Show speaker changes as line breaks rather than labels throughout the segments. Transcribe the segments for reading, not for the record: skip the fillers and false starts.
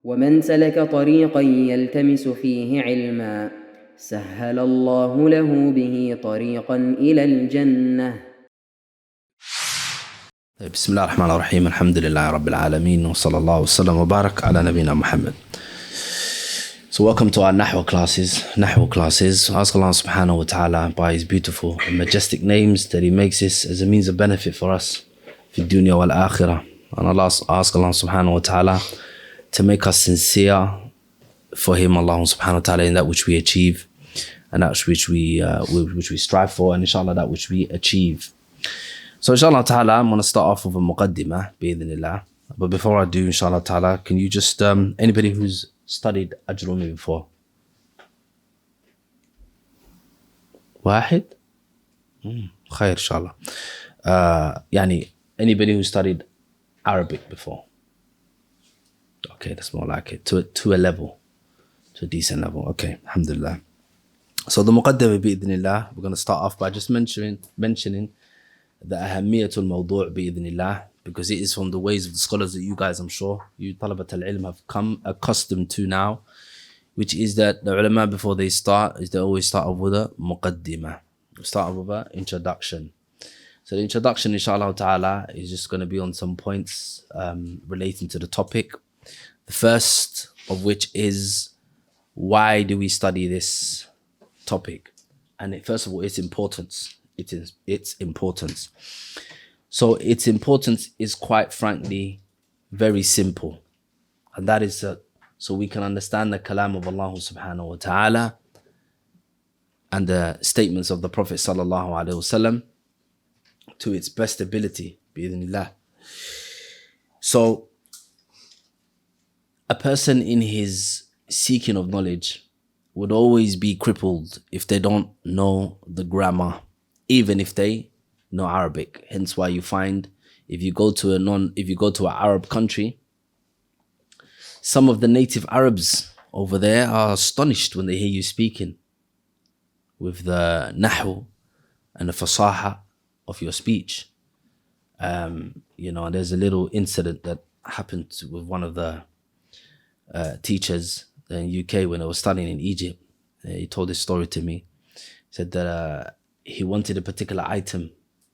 ومن سلك طريقا يلتمس فيه علما سهل الله له به طريقا إلى الجنة.
بسم الله الرحمن الرحيم. الحمد لله رب العالمين وصلى الله وسلم وبارك على نبينا Muhammad. So welcome to our Nahwa classes. Ask Allah subhanahu wa ta'ala by his beautiful and majestic names that he makes this as a means of benefit for us في الدنيا والآخرة. And Allah ask Allah subhanahu wa ta'ala to make us sincere for him, Allah subhanahu wa ta'ala, in that which we achieve and that which we strive for, and inshallah that which we achieve. So inshallah ta'ala, I'm going to start off with a muqaddimah bi'idhnillah. But before I do, inshallah ta'ala, can you just, anybody who's studied Ajrumi before? واحد? خير inshallah. Anybody who studied Arabic before? Okay, that's more like it. To a level, to a decent level. Okay, alhamdulillah. So the muqaddimah bi'idhnillah, we're going to start off by just mentioning the ahammiyatul mawdu' bi'idhnillah, because it is from the ways of the scholars that you guys, I'm sure, you talabat al-ilm, have come accustomed to now, which is that the ulama, before they start, they always start off with a muqaddimah. Start off with an introduction. So the introduction, inshallah ta'ala, is just going to be on some points relating to the topic. The first of which is, why do we study this topic? And first of all, its importance. Its importance. So its importance is, quite frankly, very simple. And that is so we can understand the kalam of Allah subhanahu wa ta'ala and the statements of the Prophet sallallahu alaihi wasallam to its best ability, bi'idhnillah. So a person in his seeking of knowledge would always be crippled if they don't know the grammar, even if they know Arabic. Hence why you find, if you go to an Arab country, some of the native Arabs over there are astonished when they hear you speaking with the nahu and the fasaha of your speech. There's a little incident that happened with one of the teachers in UK when I was studying in Egypt. He told this story to me. He said that he wanted a particular item.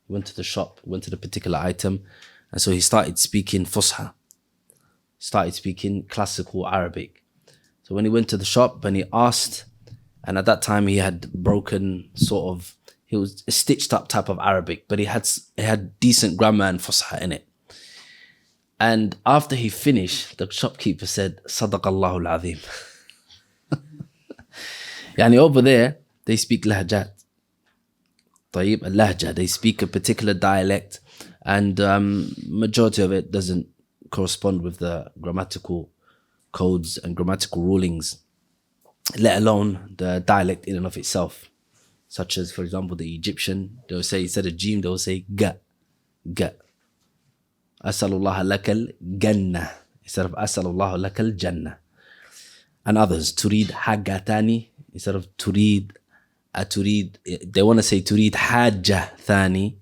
He went to the shop, wanted a particular item, and so he started speaking Fusha, started speaking classical Arabic. So when he went to the shop and he asked, and at that time he had broken he was a stitched up type of Arabic, but he had decent grammar and Fusha in it. And after he finished, the shopkeeper said, Sadaqallahu al-Azim. Over there, they speak lahjat. طيب, al-lahja, they speak a particular dialect, and majority of it doesn't correspond with the grammatical codes and grammatical rulings, let alone the dialect in and of itself. Such as, for example, the Egyptian, they'll say, instead of jim, they'll say ga. Asalullah lakal jannah instead of asalullah lakal jannah. And others, turid hagatani instead of turid aturid. They want to say turid hajja thani,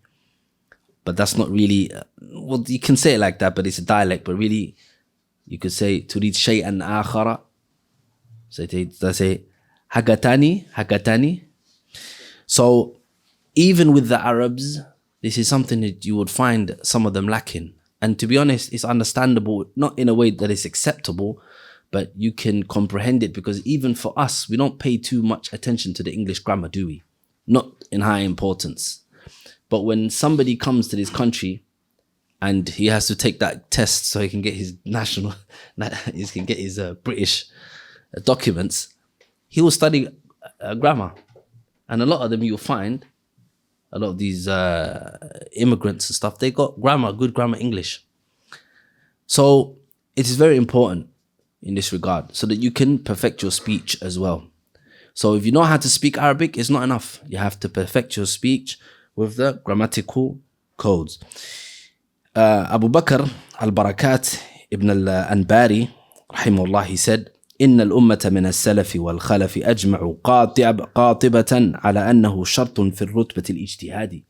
but that's not really, you can say it like that, but it's a dialect. But really, you could say turid shay'an akhara. So they say hagatani. So even with the Arabs, this is something that you would find some of them lacking. And to be honest, it's understandable, not in a way that is acceptable, but you can comprehend it, because even for us, we don't pay too much attention to the English grammar, do we? Not in high importance. But when somebody comes to this country and he has to take that test so he can get his British documents, he will study grammar. And a lot of them you'll find, a lot of these immigrants and stuff, they got good grammar English. So it is very important in this regard, so that you can perfect your speech as well. So if you know how to speak Arabic, it's not enough. You have to perfect your speech with the grammatical codes. Abu Bakr al-Barakat ibn al-Anbari, rahimahullah, he said, إن الأمة من السلف والخلف أجمعوا قاطبة على أنه شرط في الرتبة الاجتهادي.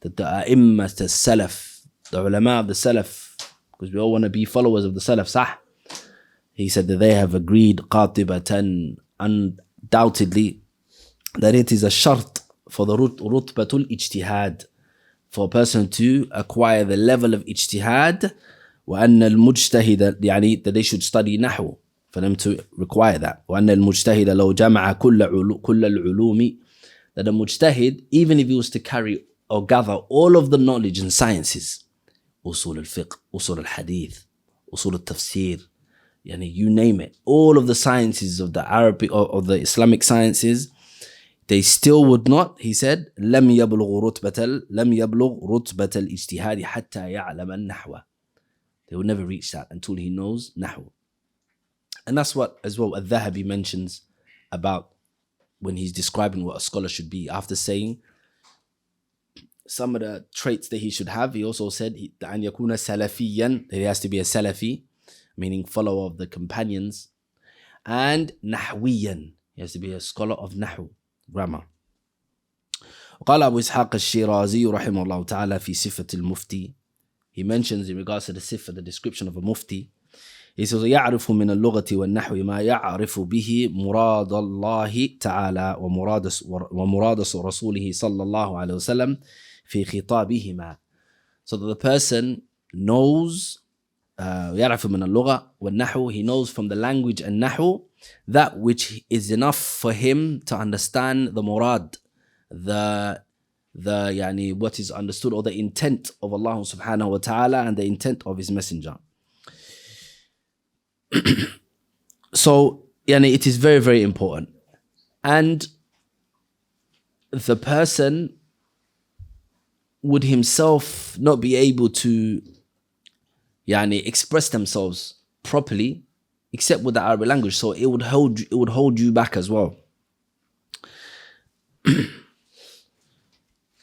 That the أئمة السلف, the ulama of the Salaf, because we all want to be followers of the Salaf, صح? he said that they have agreed qatibatan, undoubtedly, that it is a shart for the rutbatul ijtihad, for a person to acquire the level of ijtihad, وأن المجتهد يعني that they should study نحو, for them to require that. وأن المجتهد لو جمع كل العلوم, that a mujtahid, even if he was to carry or gather all of the knowledge and sciences, usul al-fiqh, usul al-hadith, usul al-tafsir, yani you name it, all of the sciences of the Arabic or the Islamic sciences, they still would not, he said, لم يبلغ رتبة الاجتهاد حتى يعلم النحو. They will never reach that until he knows نحو. And that's what as well Al-Dhahabi mentions about when he's describing what a scholar should be. After saying some of the traits that he should have, he also said أن يكون سلفيا, that he has to be a Salafi, meaning follower of the companions, and نحويا, he has to be a scholar of نحو, grammar. وقال أبو إسحاق الشيرازي رحمه الله تعالى في صفة المفتي, he mentions in regards to the sifa, the description of a mufti, he says يعرف من اللغة والنحو ما يعرف به مراد الله تعالى ومراد رسوله صلى الله عليه وسلم في خطابهما. So that the person knows يعرف من اللغة والنحو, he knows from the language and nahu that which is enough for him to understand the murad, the yani what is understood, or the intent of Allah subhanahu wa ta'ala and the intent of his messenger. So yani it is very, very important. And the person would himself not be able to yani express themselves properly except with the Arabic language, so it would hold you back as well.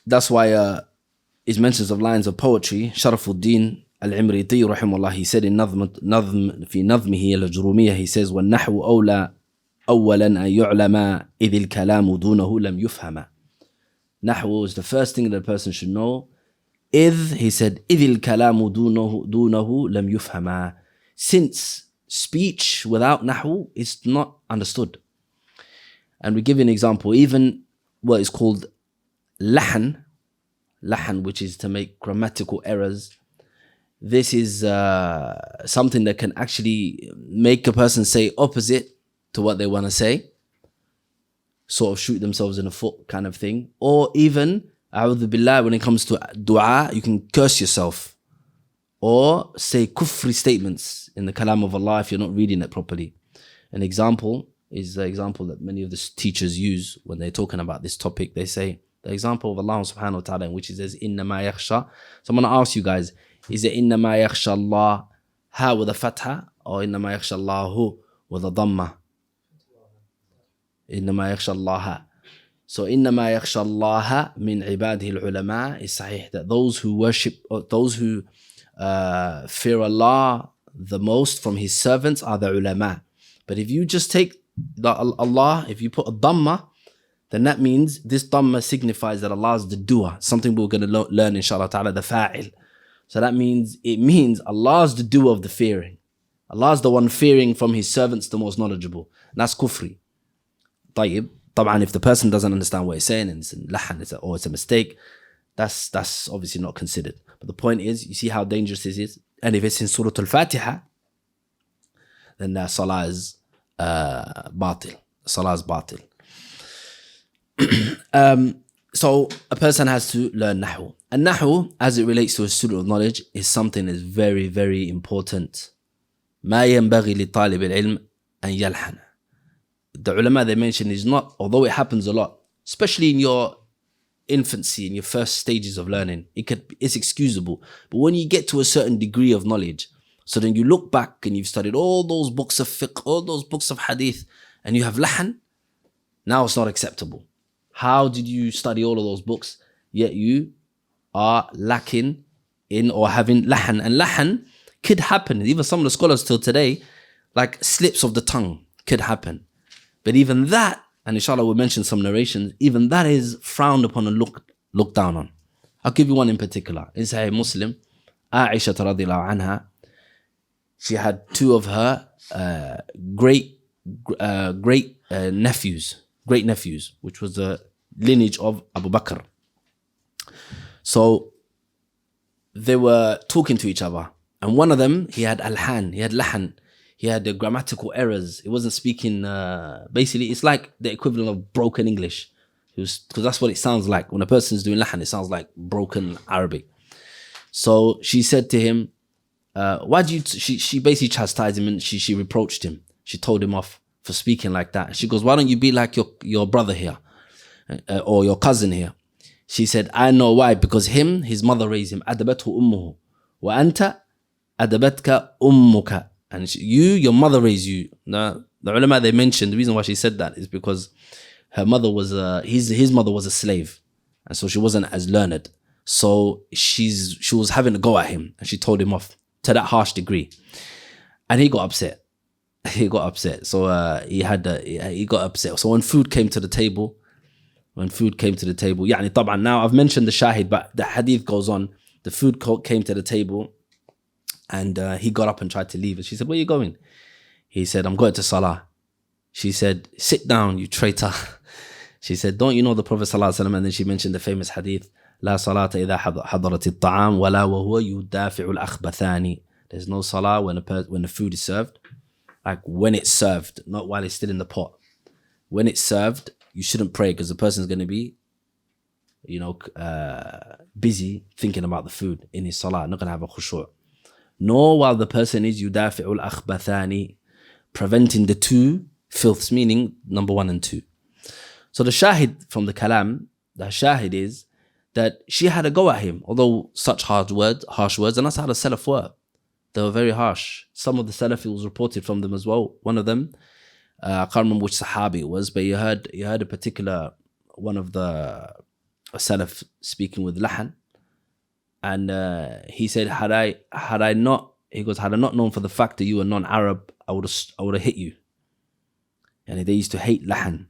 That's why it mentions of lines of poetry. Sharafuddin al-Imriti rahimahullah, he said in نظم في نظمه الجرومية, he says والنحو أولى أولا أن يعلم إذ الكلام دونه لم يفهم. Nahwu is the first thing that a person should know. He said إذ الكلام دونه لم يفهم, since speech without nahwu is not understood. And we give an example, even what is called lahan, which is to make grammatical errors. This is something that can actually make a person say opposite to what they want to say, sort of shoot themselves in the foot kind of thing. Or even, a'udhu billah, when it comes to dua, you can curse yourself or say kufri statements in the kalam of Allah if you're not reading it properly. An example is the example that many of the teachers use when they're talking about this topic. They say the example of Allah subhanahu wa ta'ala, in which it says innama yakhsha. So I'm going to ask you guys, is it innama yakhsha Allah ha with a fatha or innama yakhsha Allahu with a dhamma? Innama yakhsha Allah. So innama yakhsha Allah min ibadihi al-ulama is sahih, that those who worship, or those who fear Allah the most from his servants are the ulama. But if you just take the Allah, if you put a dhamma, then that means this dhamma signifies that Allah is the doer, something we're going to learn inshallah ta'ala, the fa'il. So that means, it means Allah is the doer of the fearing. Allah is the one fearing from his servants, the most knowledgeable. And that's kufri. طيب, طبعا if the person doesn't understand what he's saying and it's in lahan, or it's a mistake, that's obviously not considered. But the point is, you see how dangerous this is. And if it's in Surah Al-Fatiha, then that salah is batil. Salah is batil. So a person has to learn nahu. And nahu, as it relates to a student of knowledge, is something that's very, very important. ما ينبغي لطالب العلم أن يلحن. The ulama, they mention, is not, although it happens a lot, especially in your infancy, in your first stages of learning, it's excusable. But when you get to a certain degree of knowledge, so then you look back and you've studied all those books of fiqh, all those books of hadith, and you have lahan, now it's not acceptable. How did you study all of those books, yet you are lacking in or having lahan? And lahan could happen. Even some of the scholars till today, like slips of the tongue could happen. But even that, and inshallah we'll mention some narrations, even that is frowned upon and looked down on. I'll give you one in particular. In Sahih Muslim, Aisha radhiyallahu anha, she had two of her great nephews, which was the lineage of Abu Bakr. So they were talking to each other, and one of them, he had alhan, he had lahan, he had the grammatical errors. He wasn't speaking, basically, it's like the equivalent of broken English. Because that's what it sounds like. When a person's doing lahan, it sounds like broken Arabic. So she said to him, why do you, she basically chastised him, and she reproached him. She told him off for speaking like that. She goes, why don't you be like your brother here, or your cousin here? She said, I know why, because his mother raised him. أدبته أمه وأنت أدبتك أمك. And your mother raised you. Now, the ulama, they mentioned the reason why she said that is because her mother was his mother was a slave, and so she wasn't as learned. So she was having a go at him, and she told him off to that harsh degree, and he got upset. So he got upset. So when food came to the table, يعني طبعا, now I've mentioned the shahid, but the hadith goes on. The food came to the table, and he got up and tried to leave. And she said, where are you going? He said, I'm going to Salah. She said, sit down, you traitor. She said, don't you know the Prophet sallallahu alaihi wasallam? And then she mentioned the famous hadith, لا صلاة إذا حضرت الطعام ولا وهو يدافع الأخبثان. There's no salah when the food is served, like when it's served, not while it's still in the pot. When it's served, you shouldn't pray, because the person's going to be, busy thinking about the food in his salah, not going to have a khushu'. Nor while the person is yudafi'ul akhbathani, preventing the two filths, meaning number 1 and 2. So the shahid from the kalam, the shahid is that she had a go at him, although such harsh words, and that's how the Salaf were. They were very harsh. Some of the Salaf, it was reported from them as well. One of them, I can't remember which Sahabi it was, but you heard a particular one of the Salaf speaking with lahan, and he said, had I not known for the fact that you were non-Arab, I would have hit you. And they used to hate lahan.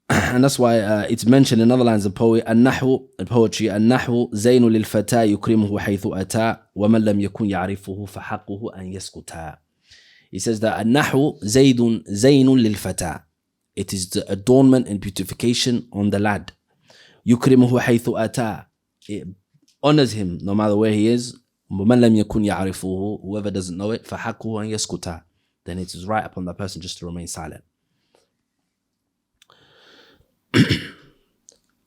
And that's why it's mentioned in other lines of poetry, النحو زين للفتى يكرمه حيث أتى ومن لم يكن يعرفه فحقه أن يسكتا. He says that النحو زين للفتى. It is the adornment and beautification on the lad. يكرمه حيث أتى. It honors him no matter where he is. ومن لم يكن يعرفه. Whoever doesn't know it, فحقه أن يسكتا. Then it is right upon that person just to remain silent.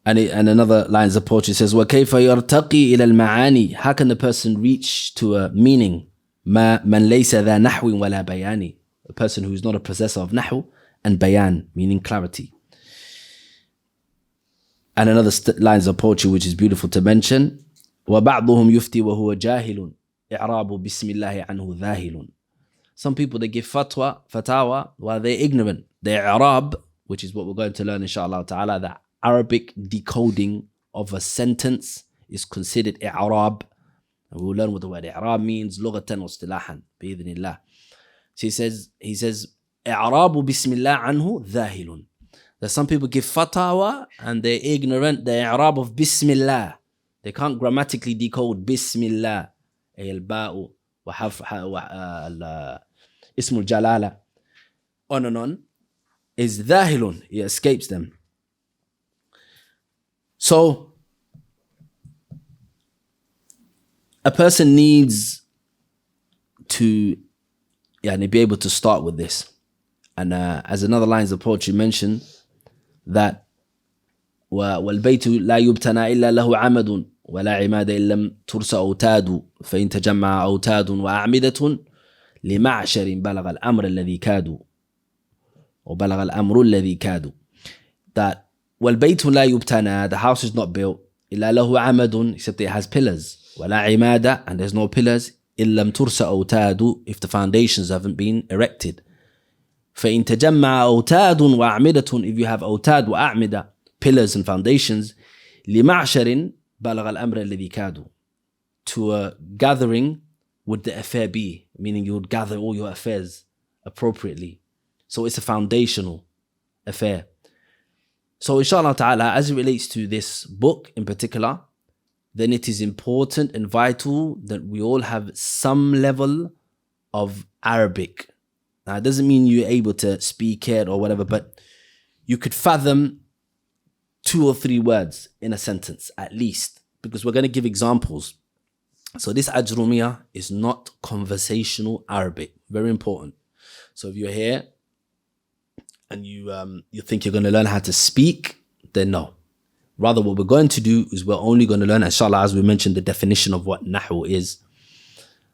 And another lines of poetry says, وَكَيْفَ يَرْتَقِي إِلَى الْمَعَانِي. How can the person reach to a meaning? مَنْ لَيْسَ ذَا نَحْوٍ وَلَا بَيَانِ. A person who is not a possessor of nahu and bayan, meaning clarity. And another lines of poetry which is beautiful to mention, وَبَعْضُهُمْ يُفْتِي وَهُوَ جَاهِلٌ إِعْرَابُ بِسْمِ اللَّهِ عَنْهُ ذَاهِلٌ. Some people, they give fatawa while they're ignorant. They're i'rab, which is what we're going to learn inshallah ta'ala, that Arabic decoding of a sentence is considered i'rab. And we'll learn what the word i'rab means, lughatan wa istilahan, bi'idhnillah. So he says, i'rabu bismillah anhu dhahilun. That some people give fatwa and they're ignorant, the i'rab of bismillah. They can't grammatically decode bismillah. Al-ba'u wa ismul jalala. On and on. Is dhahilun. It escapes them. So, a person needs to be able to start with this. And as another lines of poetry mentioned, that وَالْبَيْتُ لَا يُبْتَنَى إِلَّا لَهُ عَمَدٌ وَلَا عِمَادَ إِن لَمْ تُرْسَ أَوْتَادُ فَإِن تَجَمَّعَ أَوْتَادٌ وَأَعْمِدَةٌ لِمَعْشَرٍ بَلَغَ الْأَمْرَ الَّذِي كَادُوا وَبَلَغَ الْأَمْرُ الَّذِي كَادُوا. That وَالْبَيْتُ لَا يُبْتَنَى, the house is not built, إِلَّا لَهُ عَمَدٌ, except it has pillars, وَلَا عِمَادَ, and there's no pillars, إِن لَمْ تُرْسَ أَوْتَادُ, if the foundations haven't been erected. فَإِن تَجَمَّعَ أَوْتَادٌ وَأَعْمِدَةٌ, if you have أوتاد وأعمدة, pillars and foundations, لِمَعْشَرٍ بَلَغَ الْأَمْرَ الَّذِي كَادُوا, to a gathering would the affair be, meaning you would gather all your affairs appropriately. So it's a foundational affair. So inshallah ta'ala, as it relates to this book in particular, then it is important and vital that we all have some level of Arabic. Now, it doesn't mean you're able to speak it or whatever, but you could fathom 2 or 3 words in a sentence at least, because we're going to give examples. So this Ajrumiyah is not conversational Arabic. Very important. So if you're here and you think you're going to learn how to speak, then no. Rather, what we're going to do is we're only going to learn, inshallah, as we mentioned, the definition of what Nahu is,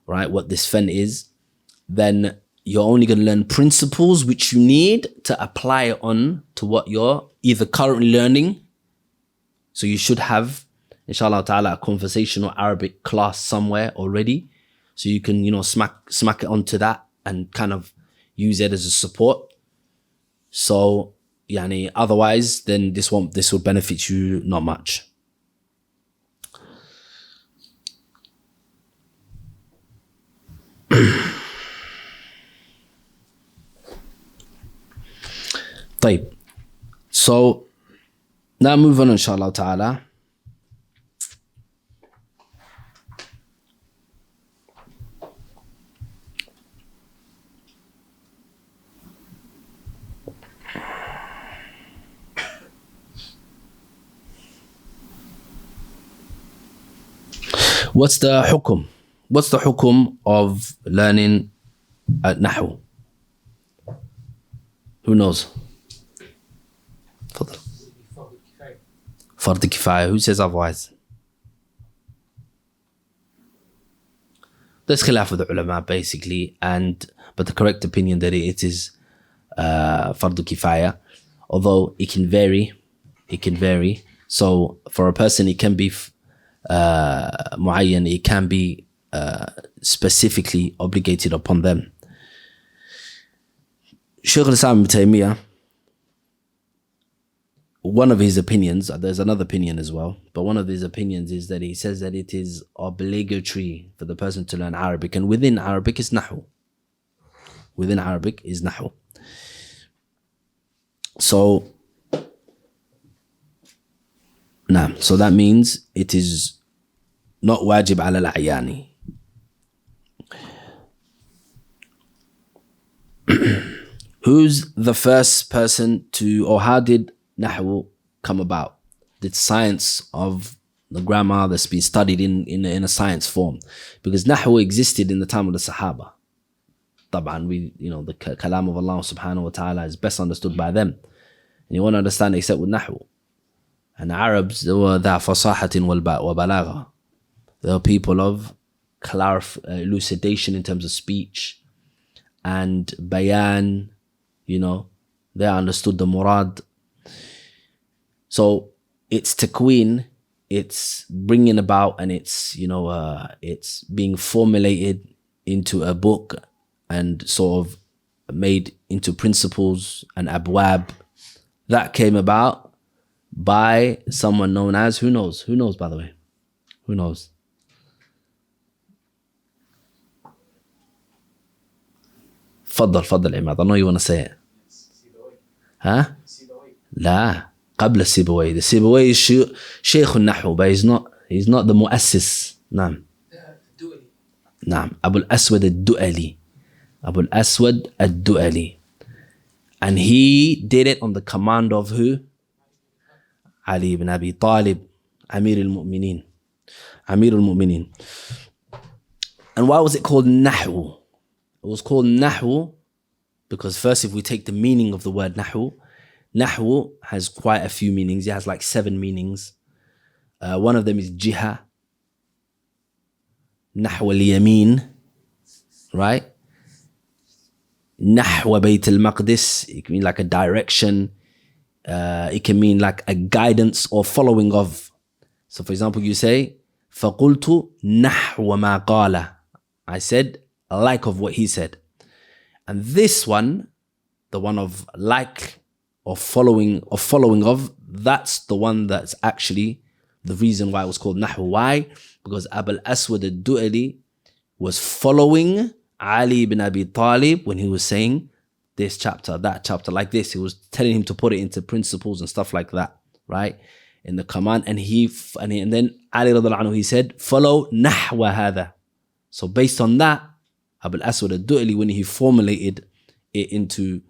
right? What this fen is. Then you're only going to learn principles which you need to apply on to what you're either currently learning. So you should have, inshallah ta'ala, a conversational Arabic class somewhere already. So you can, smack it onto that and kind of use it as a support. So, otherwise, then this will benefit you not much. طيب. So now move on, inshallah ta'ala. What's the hukum? What's the hukum of learning Nahu? Who knows? تفضل. فرض كفاية. Who says otherwise? There's khilaf with the ulama basically, but the correct opinion that it is fardu kifaya, although it can vary. So for a person it can be muayyan, it can be specifically obligated upon them. Shaykh al-Islam ibn Taymiyyah, one of his opinions, there's another opinion as well, but one of his opinions is that he says that it is obligatory for the person to learn Arabic, and within Arabic is Nahu. So that means it is not wajib ala al-a'yani. Who's the first person or how did Nahwu come about? The science of the grammar that's been studied in a science form. Because Nahwu existed in the time of the Sahaba. Taban, the kalam of Allah subhanahu wa ta'ala is best understood by them. And you won't understand except with Nahwu. And the Arabs, they were dha fasahatin wa balagha. They were people of elucidation in terms of speech and bayan, they understood the murad. So it's takween, it's bringing about, and it's it's being formulated into a book and sort of made into principles and abwab. That came about by someone known as, who knows by the way? Who knows? فضل عماد. I know you want to say it. Huh? لا, قبل السيبوي. The Sibawayh is شيخ النحو, but he's not the مؤسس. نعم. أبو الأسود الدؤلي. And he did it on the command of who? Ali ibn Abi Talib, Amir al-Mu'mineen. And why was it called Nahwu? It was called Nahwu because first, if we take the meaning of the word Nahwu has quite a few meanings. It has like 7 meanings. One of them is Jiha, Nahwa al-Yamin, right? Nahwa Bayt al-Maqdis, it can mean like a direction. It can mean like a guidance or following of. So for example, you say, فَقُلْتُ نَحْوَ مَا قَالَ. I said, like of what he said. And this one, the one of like or following of, that's the one that's actually the reason why it was called Nahwu. Why? Because Abu al-Aswad al-Du'ali was following Ali ibn Abi Talib when he was saying this chapter, that chapter, like this. He was telling him to put it into principles and stuff like that, right? In the command. And then Ali radiallahu anhu, he said, follow nahwa hadha. So based on that, Abul Aswad al-Du'ali, when he formulated it into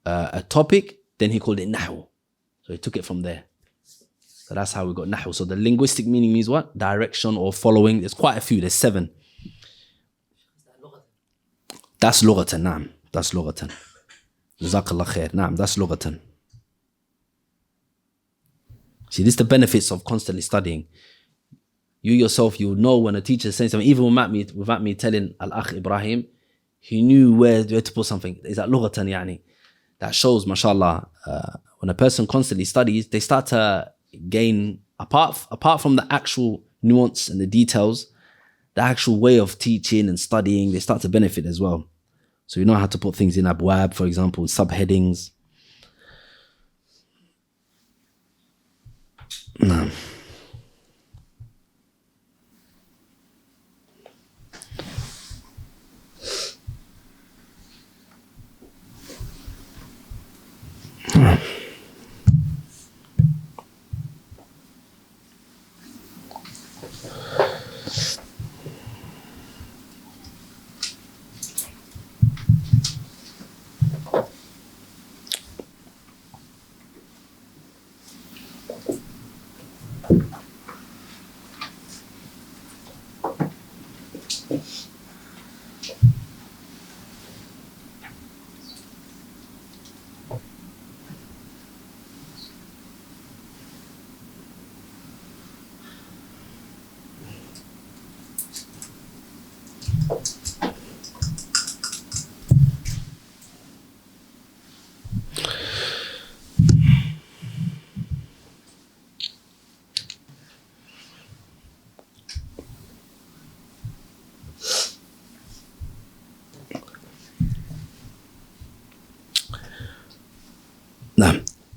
a topic, then he called it Nahwu. So he took it from there. So that's how we got Nahwu. So the linguistic meaning means what? Direction or following. There's quite a few. There's 7. That's lughatan, naam. That's lughatan. Jazakallah khair. Naam, that's lughatan. See, this is the benefits of constantly studying. You yourself, you know when a teacher is saying something, even without me telling Al-Akh Ibrahim, he knew where to put something. Is that lughatan, yani? That shows, mashallah, when a person constantly studies, they start to gain, apart from the actual nuance and the details, the actual way of teaching and studying, they start to benefit as well. So you know how to put things in abwab, for example, subheadings. No.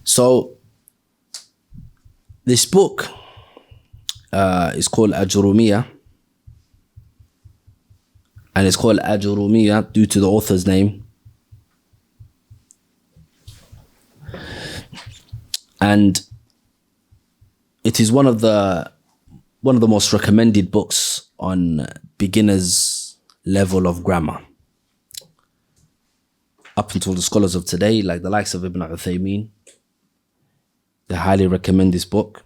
So this book is called Ajurumiyya, and it's called Ajurumiyya due to the author's name. And it is one of the most recommended books on beginners level of grammar. Up until the scholars of today, like the likes of Ibn Uthaymeen, they highly recommend this book.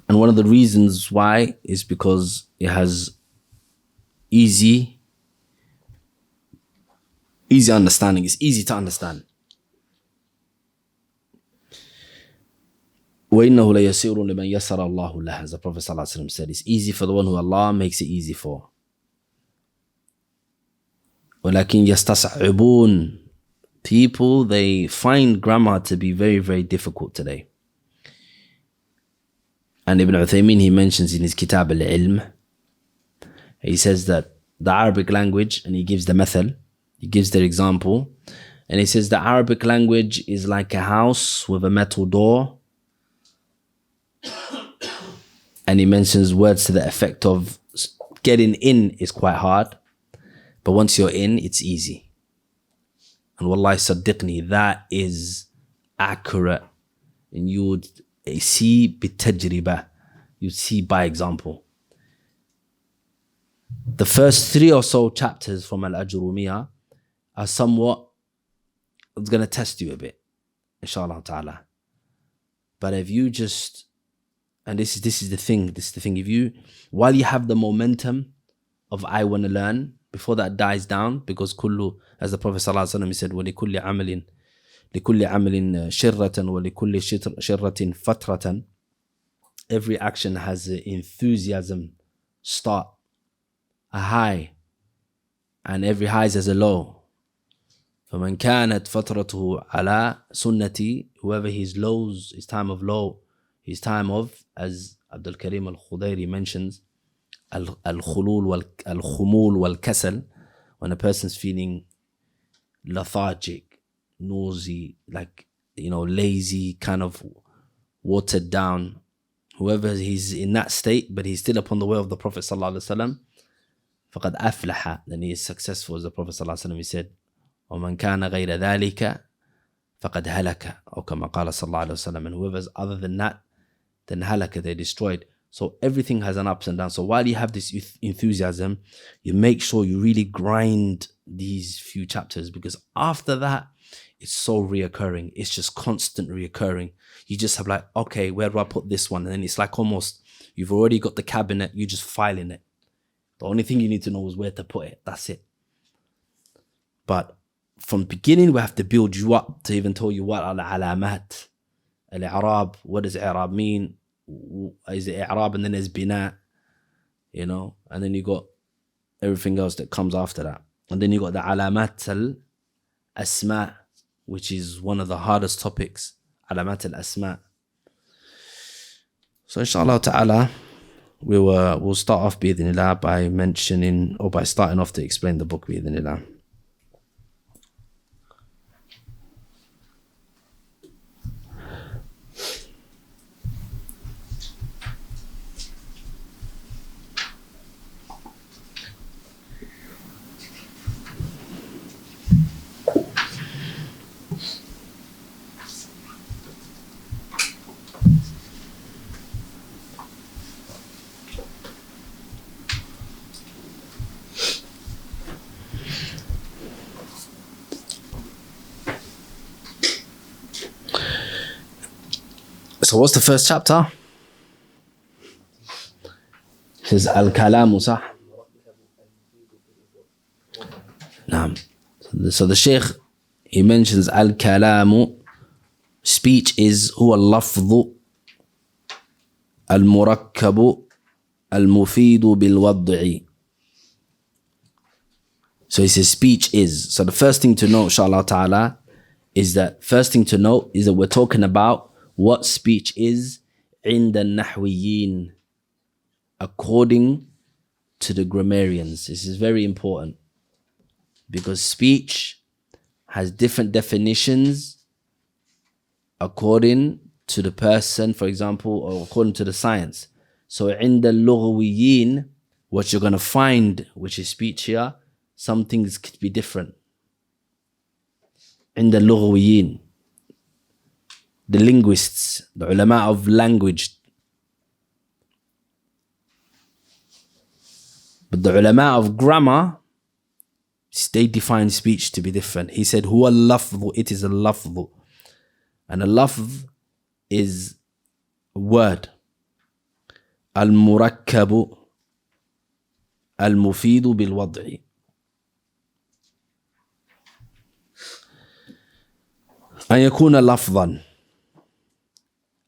And one of the reasons why is because it has easy understanding. It's easy to understand. وَإِنَّهُ لَيَسِيرٌ لِمَنْ يَسَّرَ اللَّهُ لَهُ, as the Prophet ﷺ said. It's easy for the one who Allah makes it easy for. وَلَكِنْ يَسْتَصْعِبُونَ. People, they find grammar to be very, very difficult today. And Ibn Uthaymeen, he mentions in his Kitab al-Ilm, he says that the Arabic language, and he gives the method, he gives the example, and he says the Arabic language is like a house with a metal door. And he mentions words to the effect of getting in is quite hard, but once you're in, it's easy. And wallahi saddiqni, that is accurate. And you would see bitajriba, you'd see by example. The first 3 or so chapters from Al-Ajurumiyya are somewhat, it's going to test you a bit, inshallah ta'ala. But if you just, and this is the thing, if you, while you have the momentum of I want to learn, before that dies down, because kullu, as the Prophet ﷺ said, وَلِكُلِّ عَمَلٍ شِرَّةً وَلِكُلِّ شِرَّةٍ فَتْرَةً. Every action has an enthusiasm start, a high, and every high has a low. فَمَنْ كَانَتْ فَتْرَتُهُ عَلَى سُنَّتِي, whoever his lows, his time of low, his time of, as Abdul Karim al-Khudairi mentions, al-khumul wal-kasal, when a person's feeling lethargic, nausy, like, lazy, kind of watered down, whoever he's in that state, but he's still upon the way of the Prophet ﷺ, فَقَدْ أَفْلَحَ, then he is successful, as the Prophet ﷺ, he said, وَمَنْ كَانَ غَيْرَ ذَلِكَ فَقَدْ هَلَكَ, or كما قال صلى الله عليه وسلم, and whoever's other than that, then halaka, they destroyed. So everything has an ups and downs. So while you have this enthusiasm, you make sure you really grind these few chapters, because after that, it's so reoccurring. It's just constant reoccurring. You just have like, okay, where do I put this one? And then it's like almost, you've already got the cabinet, you're just filing it. The only thing you need to know is where to put it. That's it. But from the beginning, we have to build you up to even tell you what al-alamat, al-i'rab, what does i'rab mean? Is it i'rab and then there's bina, you know? And then you got everything else that comes after that. And then you got the alamat al-asma, which is one of the hardest topics, alamat al-asma. So inshallah ta'ala, we'll start off bi-idhnillah by mentioning, or by starting off to explain the book bi-idhnillah. So what's the first chapter? It says Al-Kalamu, sah? Naam. So the Shaykh, he mentions Al-Kalamu. Speech is huwa al-lafdhu al-murakkabu al-mufidu bil-wad'i. So he says speech is. So the first thing to know, inshallah ta'ala, is that we're talking about what speech is in the nahwiyin, according to the grammarians. This is very important, because speech has different definitions according to the person, for example, or according to the science. So in the lughawiyin, what you're going to find, which is speech here, some things could be different. In the lughawiyin, the linguists, the ulama of language. But the ulama of grammar, they define speech to be different. He said, huwa al-lafdhu, it is a lafdhu. And a lafdh is a word. Al-murakkabu al-mufidu bil-wad'i. أن يكون لفظا.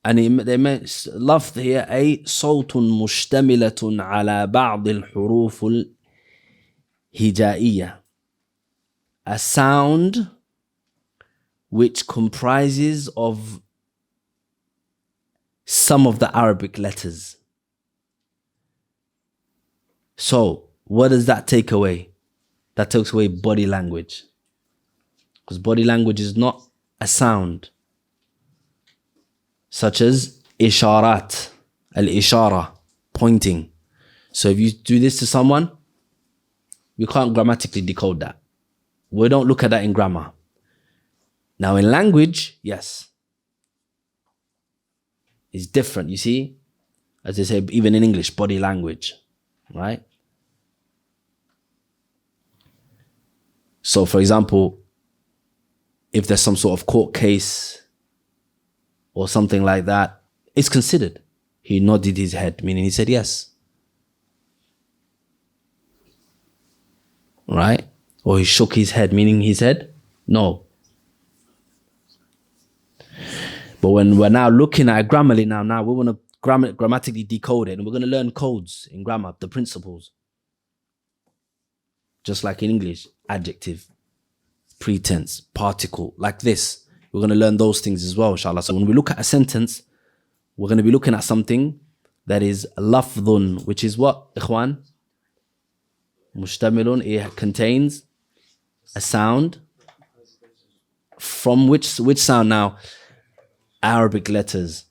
And they meant lafdh here, أي صوت مشتملة على بعض الحروف الهجائية. A sound which comprises of some of the Arabic letters. So what does that take away? That takes away body language. Because body language is not a sound. Such as isharat, al-ishara, pointing. So if you do this to someone, we can't grammatically decode that. We don't look at that in grammar. Now in language, yes. It's different, you see? As they say, even in English, body language, right? So for example, if there's some sort of court case or something like that, it's considered. He nodded his head, meaning he said yes. Right? Or he shook his head, meaning he said no. But when we're now looking at Grammarly now we want to grammatically decode it, and we're going to learn codes in grammar, the principles. Just like in English, adjective, pretense, particle, like this. We're going to learn those things as well, inshallah. So when we look at a sentence, we're going to be looking at something that is lafdhun, which is what, ikhwan? Mushtamilun, it contains a sound. From which sound now? Arabic letters.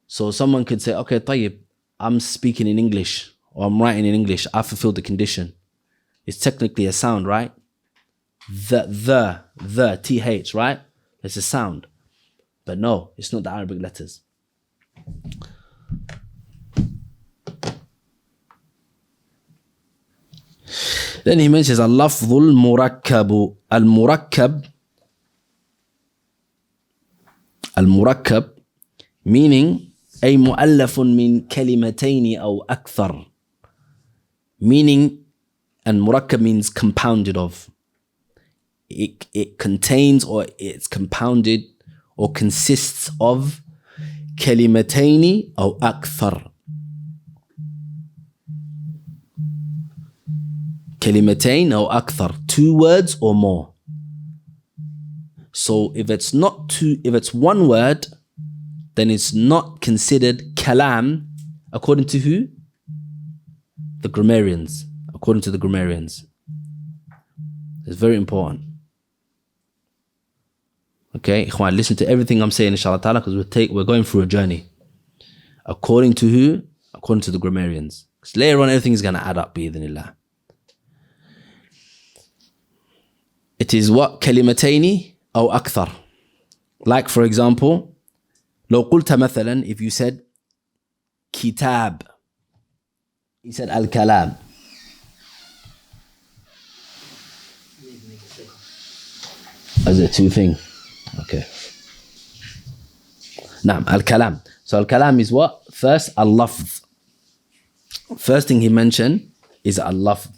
So someone could say, okay, tayyib, I'm speaking in English, or I'm writing in English, I fulfilled the condition. It's technically a sound, right? The, th, right? It's a sound. But no, it's not the Arabic letters. Then he mentions اللفظ المركب. المركب meaning أي مؤلف من كلمتين أو أكثر. Meaning, and murakkab means compounded of. It contains, or it's compounded or consists of كلمتين أو أكثر. كلمتين أو أكثر, 2 words or more. So if it's one word, then it's not considered kalam according to who? The grammarians. According to the grammarians. It's very important. Okay, ikhwan, listen to everything I'm saying, inshallah ta'ala, because we're going through a journey. According to who? According to the grammarians. Because later on, everything is going to add up, bi'idhnillah. It is what? كلمتين أو أكثر. Like, for example, لو قلت مثلا, if you said كتاب, he said al-kalam. Is it 2 things? Okay. Naam, al-kalam. So al-kalam is what? First, al-lafz. First thing he mentioned is al-lafz.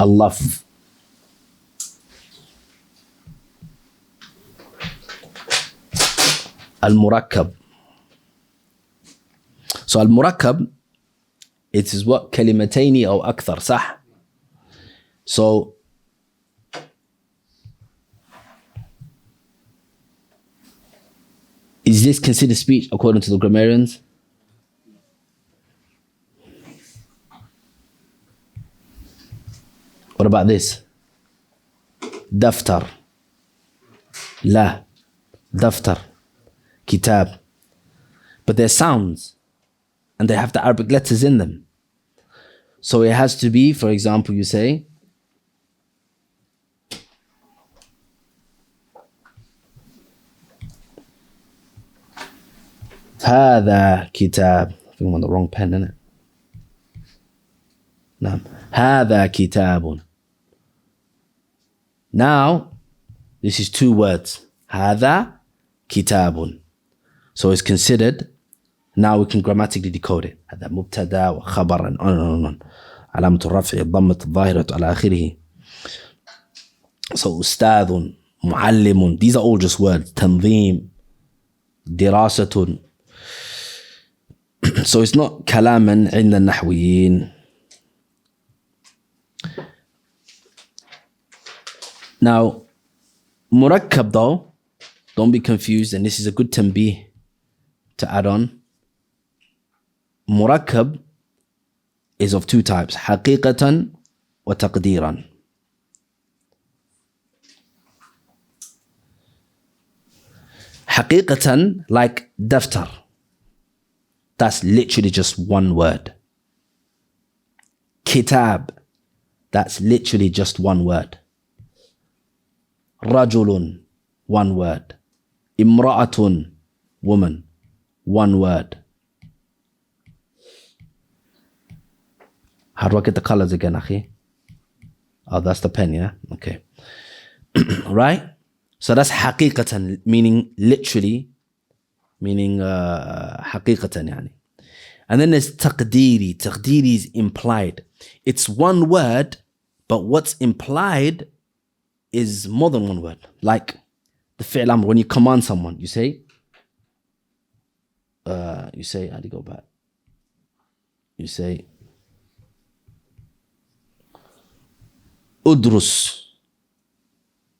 Al-lafz. Al-murakkab. So al-murakkab, it is what? كلمتين أو أكثر, صح? So is this considered speech according to the grammarians? What about this? دفتر. لا. دفتر. Kitab. But they're sounds and they have the Arabic letters in them. So it has to be, for example, you say هذا كتاب. I think I'm on the wrong pen, isn't it? نعم. هذا كتاب. Now, this is 2 words. هذا كتاب. So it's considered, now we can grammatically decode it. هذا مبتدا وخبر and on. علامة الرفع الضمة الظاهرة على آخره. So أستاذ, معلم, these are all just words. تنظيم, دراسة. So it's not كلاما عند النحويين. Now, murakkab though, don't be confused, and this is a good tanbih to add on. Murakkab is of 2 types, حقيقة وتقديرا. حقيقة, like daftar, that's literally just 1 word. Kitab, that's literally just 1 word. Rajulun, 1 word. Imra'atun, woman, 1 word. How do I get the colors again, akhi? Oh, that's the pen, yeah? Okay. Right? So that's haqiqatan, meaning literally, meaning haqiqatan, yani. And then there's taqdiri. Taqdiri is implied. It's 1 word, but what's implied is more than 1 word. Like the fi'l amr, when you command someone, you say, how do you go back? You say, udrus.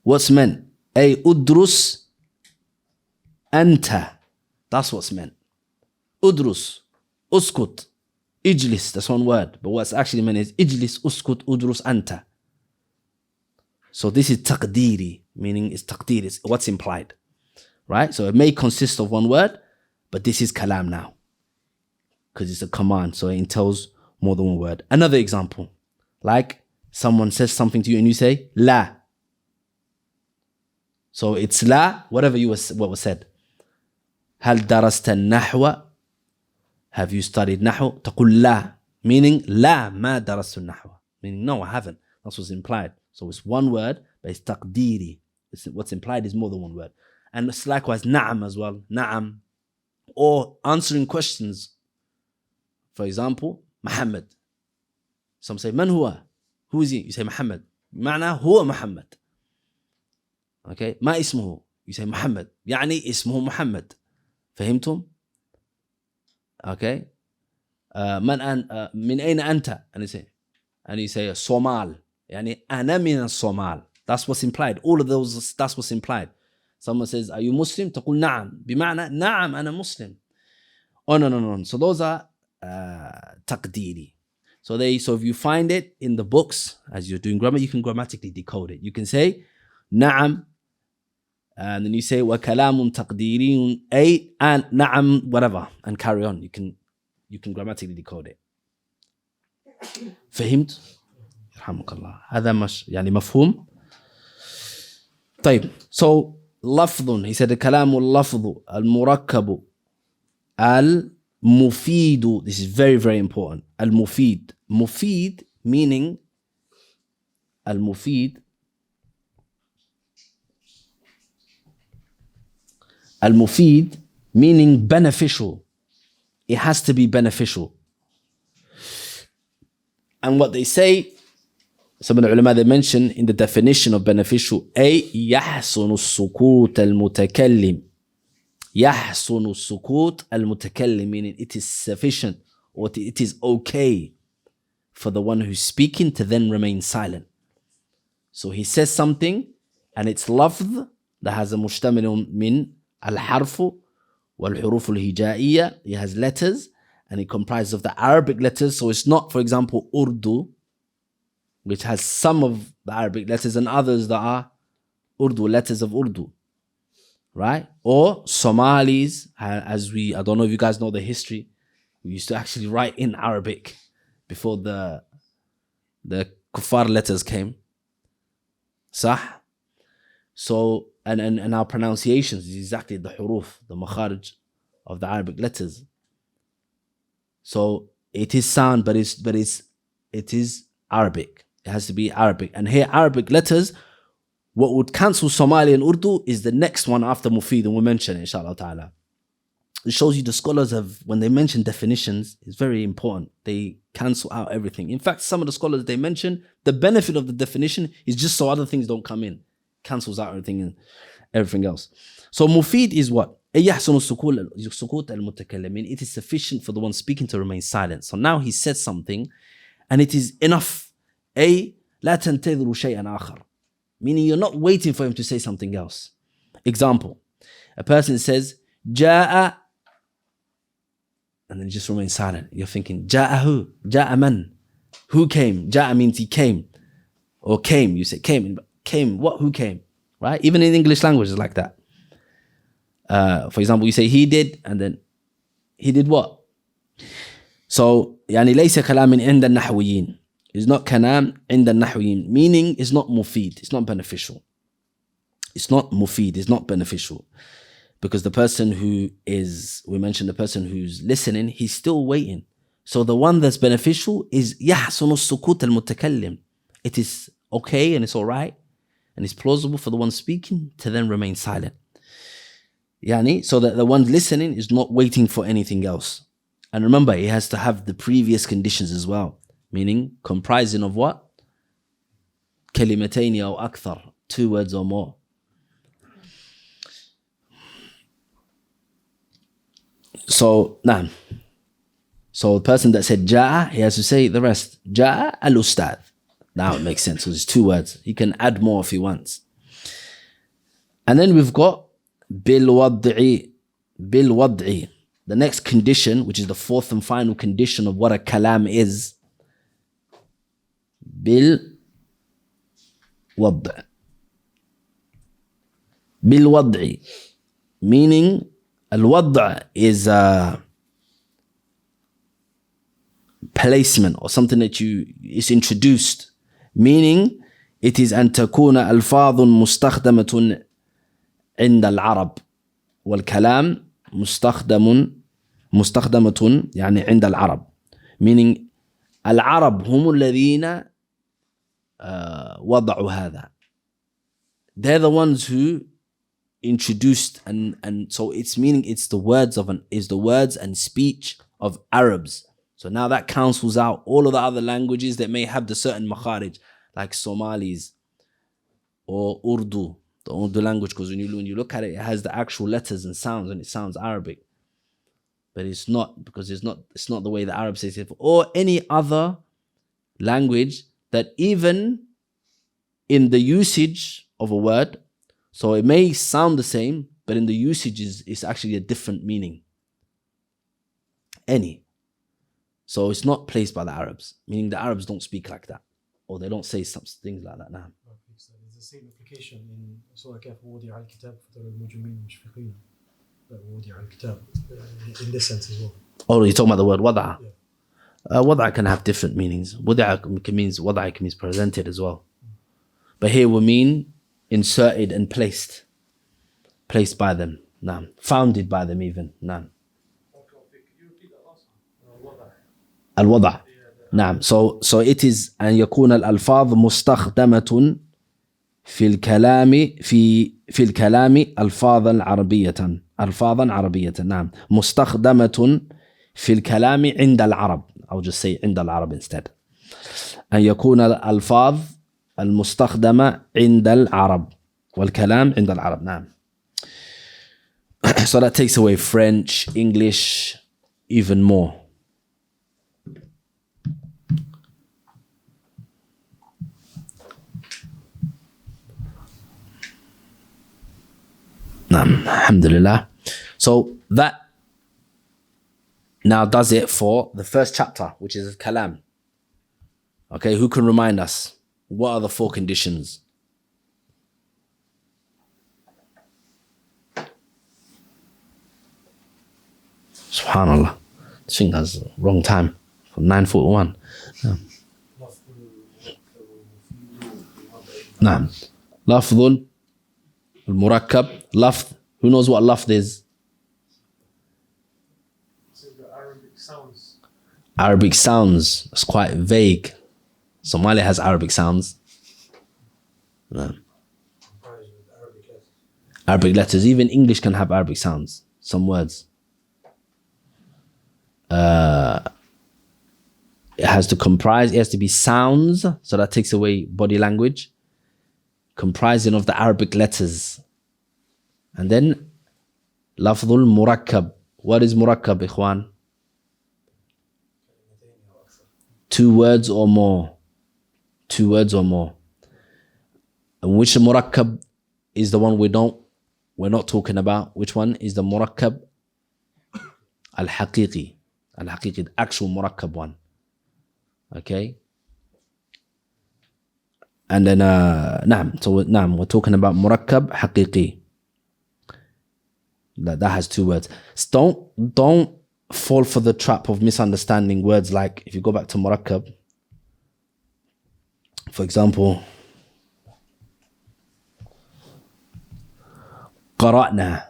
What's meant? Ay udrus anta. That's what's meant. Udrus, uskut, ijlis, that's 1 word. But what's actually meant is ijlis, uskut, udrus anta. So this is taqdiri, meaning it's taqdir, it's what's implied, right? So it may consist of 1 word, but this is kalam now, because it's a command, so it entails more than 1 word. Another example, like someone says something to you and you say, la. So it's la, whatever what was said. هل درست النحو? Have you studied نحو? تقول لا, meaning لا ما درست النحو, meaning no, I haven't. That's what's implied. So it's one word, but it's تقديري. What's implied is more than one word. And it's likewise نعم as well, نعم. Or answering questions. For example, Muhammad. Some say من هو? Who is he? You say Muhammad. معنى هو محمد. Okay, ما اسمه? You say محمد. يعني اسمه محمد. فهمتم؟ Okay. من أين أنت? And you say Somal. يعني أنا من الصومال. That's what's implied. All of those, that's what's implied. Someone says, are you Muslim? تقول نعم. بمعنى نعم أنا مسلم. Oh no. So those are تقديري. So if you find it in the books as you're doing grammar, you can grammatically decode it. You can say نعم, and then you say وكلام تقديري أي and نعم whatever, and carry on. You can grammatically decode it. فهمت؟ يرحمك الله. هذا مش يعني مفهوم؟ طيب. So لفظ, he said الكلام اللفظ المركب المفيد. This is very, very important. المفيد. مفيد meaning المفيد. المفيد meaning beneficial. It has to be beneficial. And what they say, some of the ulama, they mention in the definition of beneficial, أي يحسن السكوت المتكلم. يحسن السكوت المتكلم, meaning it is sufficient or it is okay for the one who's speaking to then remain silent. So he says something and it's لفظ that has a مشتمل من الحرف والحروف الهجائية. It has letters and it comprises of the Arabic letters. So it's not, for example, Urdu, which has some of the Arabic letters and others that are Urdu, letters of Urdu, right? Or Somalis, I don't know if you guys know the history. We used to actually write in Arabic before the kuffar letters came. Sah? So, and our pronunciations is exactly the huruf, the makharij of the Arabic letters. So it is sound, but it is Arabic. It has to be Arabic. And here, Arabic letters, what would cancel Somali and Urdu is the next one after Mufid, and we'll mention it, inshallah ta'ala. It shows you the scholars have, when they mention definitions, it's very important. They cancel out everything. In fact, some of the scholars, they mention the benefit of the definition is just so other things don't come in. Cancels out everything else. So Mufid is what? يحسن السكوت المتكلم. It is sufficient for the one speaking to remain silent. So now he said something and it is enough. أي لا تنتظروا شيئا آخر. Meaning you're not waiting for him to say something else. Example, a person says جاء and then just remain silent. You're thinking جاء who? جاء من? Who came? جاء means he came. Or came, you say came. Came, what? Who came? Right? Even in English language is like that. For example, you say he did, and then he did what? So يعني ليس كلام عند النحويين. It's not كلام عند النحويين, meaning it's not mufid, it's not beneficial. It's not mufid, it's not beneficial. Because the person who is, we mentioned the person who's listening, he's still waiting. So the one that's beneficial is يحسن السكوت المتكلم. It is okay and it's all right and it's plausible for the one speaking to then remain silent. Yani, so that the one listening is not waiting for anything else. And remember, it has to have the previous conditions as well, meaning comprising of what? كلمتين أو أكثر, 2 words or more. So, nah. So the person that said جاء, he has to say the rest. جاء الأستاذ. Now it makes sense. So it's 2 words. He can add more if he wants. And then we've got بالوضع. بالوضع. The next condition, which is the 4th and final condition of what a kalam is. بالوضع. بالوضع. Meaning, الوضع is a placement or something that is introduced. Meaning, it is أن تكون ألفاظ مستخدمة عند العرب والكلام مستخدمة يعني عند العرب, meaning العرب هم الذين وضعوا هذا. They're the ones who introduced, and so it's meaning it's the words and speech of Arabs. So now that cancels out all of the other languages that may have the certain makharij, like Somalis or Urdu, the Urdu language, because when you look at it, it has the actual letters and sounds, and it sounds Arabic. But it's not, because it's not the way the Arab says it. Or any other language that even in the usage of a word, so it may sound the same, but in the usage is actually a different meaning. Any. So it's not placed by the Arabs, meaning the Arabs don't speak like that, or they don't say some things like that now.
It's the same application in Surah Kaf, وَوَضِعَ الْكِتَابَ فَتَرَى الْمُجْرِمِينَ مُشْفِقِينَ وَوَضِعَ الْكِتَابَ, in this sense as well.
Oh, you're talking about the word wada'?
Yeah.
Wada' can have different meanings. Wada' means presented as well. But here we mean inserted and placed by them. Naam. Founded by them even. Naam. Al-wada'. Naam. So it is أن يكون الألفاظ مستخدمة في الكلام ألفاظا عربية. نعم. مستخدمة في الكلام عند العرب. I'll just say عند العرب instead. أن يكون الألفاظ المستخدمة عند العرب والكلام عند العرب. نعم. So that takes away French, English, even more. Alhamdulillah. So that now does it for the first chapter, which is Kalam. Okay, who can remind us? What are the 4 conditions? Subhanallah. This thing has the wrong time for 9:41. Naam. Lafdhul al-murakkab. Lafd. Who knows what lafd is?
The Arabic sounds.
Arabic sounds. It's quite vague. Somalia has Arabic sounds. No. Arabic letters. Even English can have Arabic sounds. Some words. It has to comprise, it has to be sounds, so that takes away body language, comprising of the Arabic letters. And then lafdhul murakkab. What is murakkab, ikhwan? 2 words or more. 2 words or more. And which murakkab is the one we're not talking about? Which one is the murakkab? Al-haqiqi. Al-haqiqi, the actual murakkab one. Okay? And then, we're talking about murakkab haqiqi. That has 2 words. So don't fall for the trap of misunderstanding words like, if you go back to murakkab, for example, qara'na.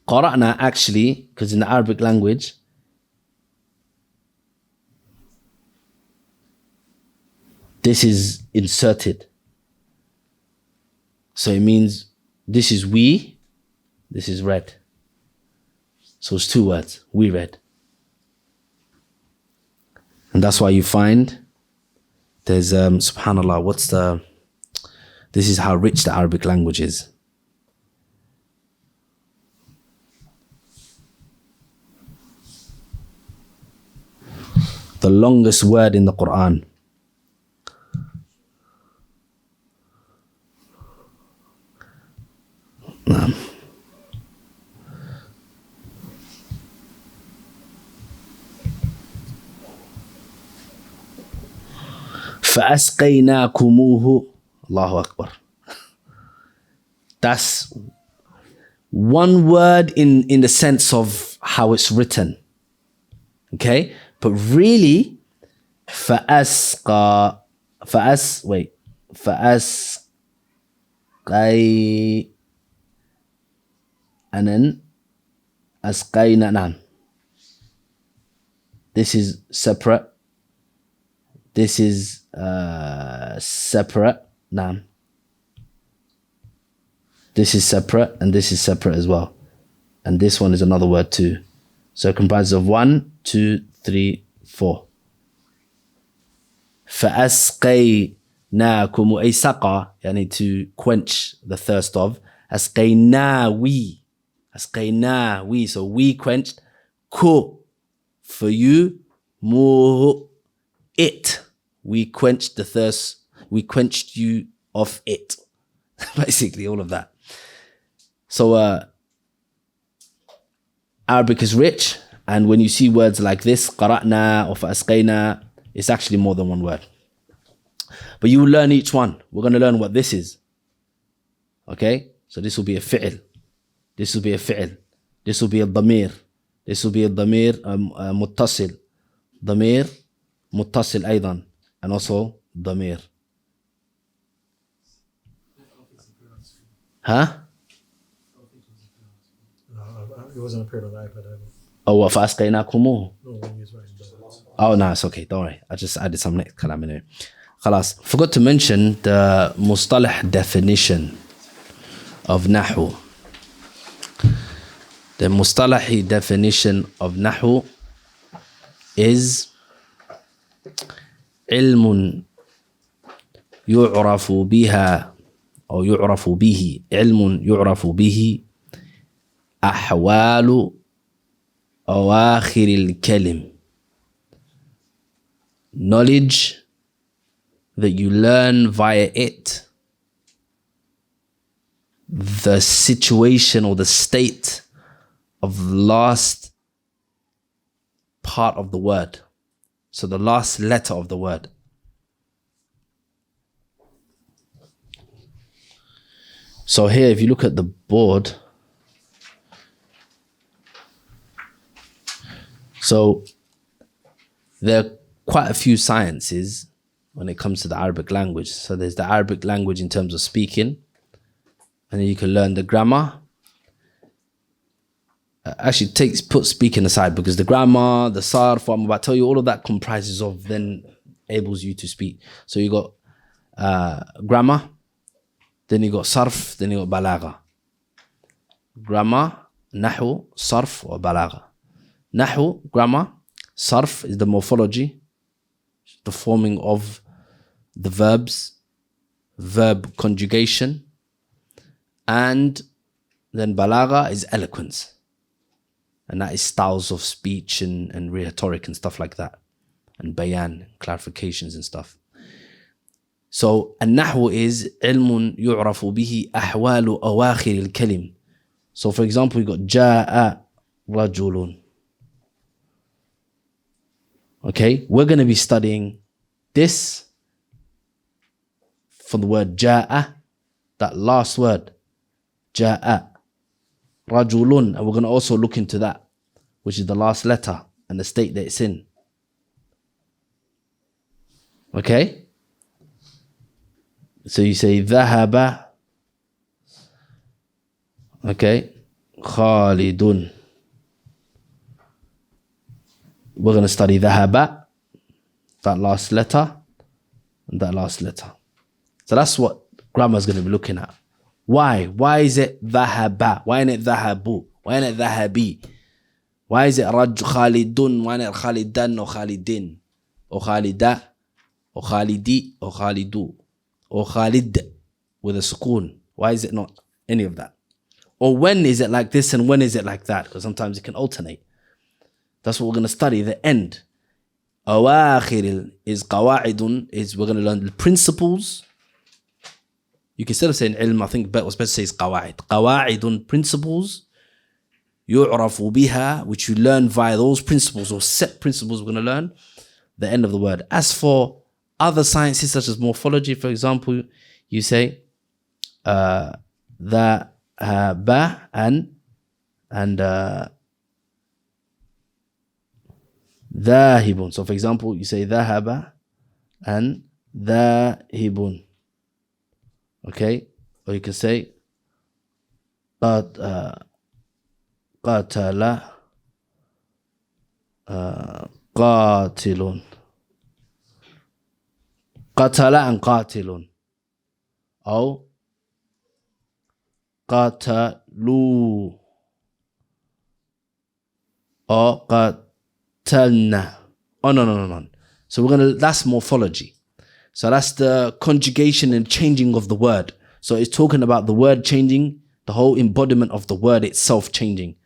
Qara'na actually, because in the Arabic language, this is inserted. So it means this is we, this is read. So it's 2 words, we read. And that's why you find there's, subhanAllah, this is how rich the Arabic language is. The longest word in the Quran. فَأَسْقَيْنَاكُمُوهُ. Allahu Akbar. That's one word in the sense of how it's written. Okay? But really, فَأَسْقَى. And then أسقينا نعم. This is separate. This is separate. نعم. This is separate and this is separate as well. And this one is another word too. So it comprises of 1, 2, 3, 4. فأسقيناكم أي سقى يعني to quench the thirst of. أسقينا we. أسقينا we. So we quenched. Ku for you. Mu it. We quenched the thirst. We quenched you of it. Basically all of that. So Arabic is rich, and when you see words like this, qara'na or fa'asqayna, it's actually more than one word. But you will learn each one. We're going to learn what this is. Okay? So this will be a fi'l. This will be a fi'l. This will be a dhamir. This will be a dhamir muttasil. Dhamir muttasil aydan. And also dhamir. Huh?
It wasn't appeared on the iPad either.
Oh, what فَأَسْقَيْنَاكُمُوهُ?
No, when he was writing.
Oh, no, it's okay. Don't worry. I just added some next kalam in here. Khalas. Forgot to mention the mustalah definition of nahu. The mustalahi definition of nahu is علم يعرف بها أو يعرف به علم يعرف به أحوال أواخر الكلم. Knowledge that you learn via it the situation or the state of the last part of the word. So the last letter of the word. So here, if you look at the board, so there are quite a few sciences when it comes to the Arabic language. So there's the Arabic language in terms of speaking, and then you can learn the grammar. Actually, put speaking aside, because the grammar, the sarf, what I'm about to tell you, all of that comprises of then enables you to speak. So you got grammar, then you got sarf, then you got balagha. Grammar, nahu, sarf, or balagha. Nahu, grammar. Sarf is the morphology, the forming of the verbs, verb conjugation. And then balagha is eloquence. And that is styles of speech and rhetoric and stuff like that. And bayan, clarifications and stuff. So, النحو is علم يعرف به أحوال أواخر الكلم. So, for example, we got جاء رجل. Okay, we're going to be studying this from the word جاء, that last word, جاء رجل, and we're going to also look into that, which is the last letter and the state that it's in. Okay? So you say ذهب, okay, خالد. We're going to study ذهب, that last letter, and that last letter. So that's what grammar is going to be looking at. Why? Why is it ذهب? Why isn't it ذهبوا? Why isn't it ذهبي? Why is it خالدون? Why isn't it خالدان or خالدين? Or خالدة? Or خالدي? Or خالدو? Or Khalid with a sukoon? Why is it not any of that? Or when is it like this and when is it like that? Because sometimes it can alternate. That's what we're going to study, the end. Awakhir is qawaidun, is we're going to learn the principles. You can instead of saying ilm, I think what's better to say is qawaid. Qawaidun, principles. Yu'rafu biha, which you learn via those principles or set principles we're going to learn. The end of the word. As for other sciences such as morphology, for example, you say the ba and dhahibun. So for example, you say dhahaba and dhahibun. Okay? Or you can say قتل قاتل قتل and قاتل أو قتلوا or قتلنا. Oh no. So that's morphology. So that's the conjugation and changing of the word. So it's talking about the word changing, the whole embodiment of the word itself changing.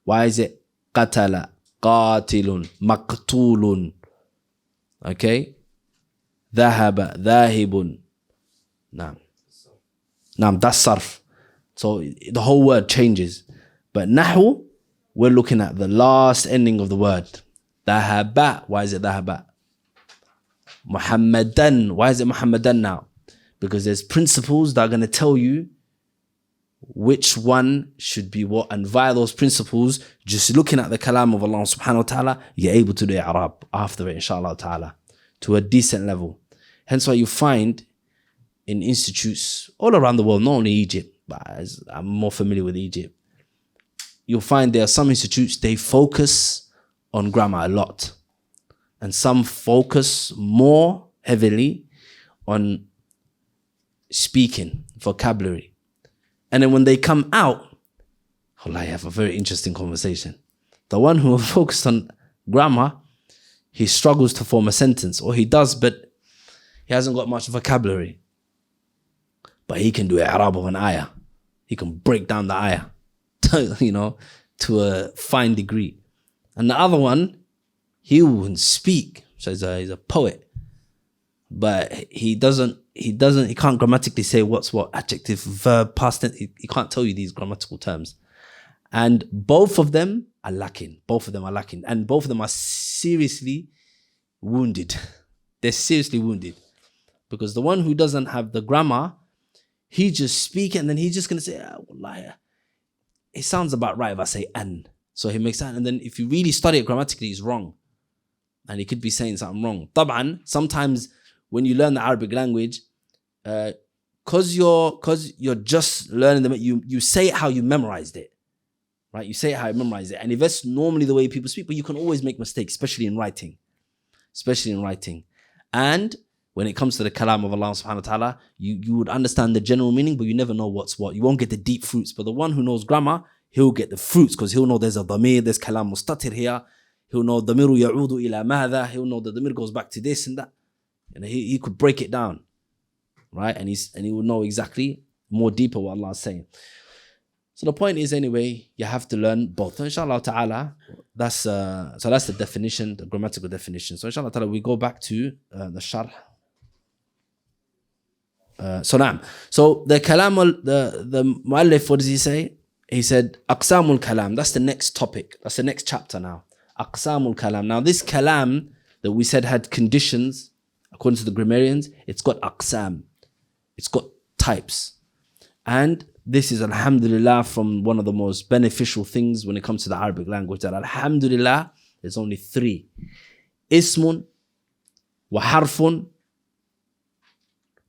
Why is it قتل قاتل مقتول? Okay. ذهب ذاهب. Naam, that's sarf. So the whole word changes. But nahu, we're looking at the last ending of the word. Dhahaba. Why is it dhahaba? Muhammadan. Why is it Muhammadan now? Because there's principles that are going to tell you which one should be what. And via those principles, just looking at the kalam of Allah subhanahu wa ta'ala, you're able to do i'rab after it, inshallah ta'ala, to a decent level. Hence why you find in institutes all around the world, not only Egypt, but as I'm more familiar with Egypt, you'll find there are some institutes, they focus on grammar a lot. And some focus more heavily on speaking, vocabulary. And then when they come out, I have a very interesting conversation. The one who focused on grammar, he struggles to form a sentence, or he does, but he hasn't got much vocabulary. But he can do i'rab of an ayah. He can break down the ayah, to a fine degree. And the other one, he wouldn't speak. So he's a poet. But he can't grammatically say what's what, adjective, verb, past tense. He can't tell you these grammatical terms. And both of them are lacking. And both of them are seriously wounded. They're seriously wounded. Because the one who doesn't have the grammar, he just speak and then he's just going to say, wallahi, it sounds about right if I say an. So he makes that. And then if you really study it grammatically, it's wrong. And he could be saying something wrong. Tab'an, sometimes when you learn the Arabic language, because you're just learning them, you say it how you memorized it. Right? You say it how you memorized it. And if that's normally the way people speak, but you can always make mistakes, especially in writing. And when it comes to the kalam of Allah subhanahu wa ta'ala, you would understand the general meaning, but you never know what's what. You won't get the deep fruits. But the one who knows grammar, he'll get the fruits, because he'll know there's a damir, there's kalam mustatir here. He'll know damiru ya'udu ila madha. He'll know the damir goes back to this and that. And he could break it down, right? And he will know exactly more deeper what Allah is saying. So the point is, anyway, you have to learn both. Inshallah ta'ala, that's the definition, the grammatical definition. So inshallah ta'ala, we go back to the sharh. So the kalam, the muallif, what does he say? He said, aqsamul kalam. That's the next topic. That's the next chapter now. Aqsamul kalam. Now this kalam that we said had conditions, according to the grammarians, it's got aqsam. It's got types. And this is, alhamdulillah, from one of the most beneficial things when it comes to the Arabic language, that alhamdulillah, there's only 3. Ismun wa harfun.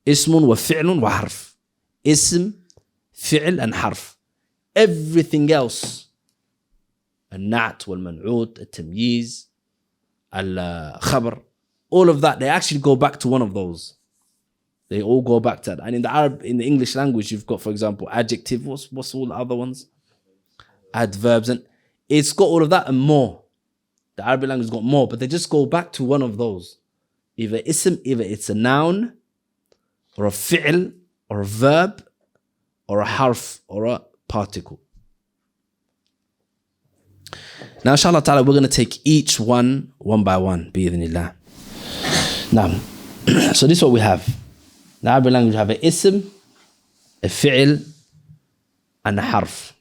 Ismun wa fi'lun wa harf. Ism, fi'l and harf. Everything else, النعت والمنعوت, التمييز, الخبر, all of that, they actually go back to one of those. They all go back to that. And in the English language, you've got, for example, adjective. What's all the other ones? Adverbs. And it's got all of that and more. The Arabic language has got more, but they just go back to one of those. Either ism, either it's a noun, or a fi'l, or a verb, or a harf, or a particle. Now, inshallah ta'ala, we're going to take each one by one, bi-idhnillah. Now, so this is what we have. The Arabic language have a ism, a fi'l, and a harf.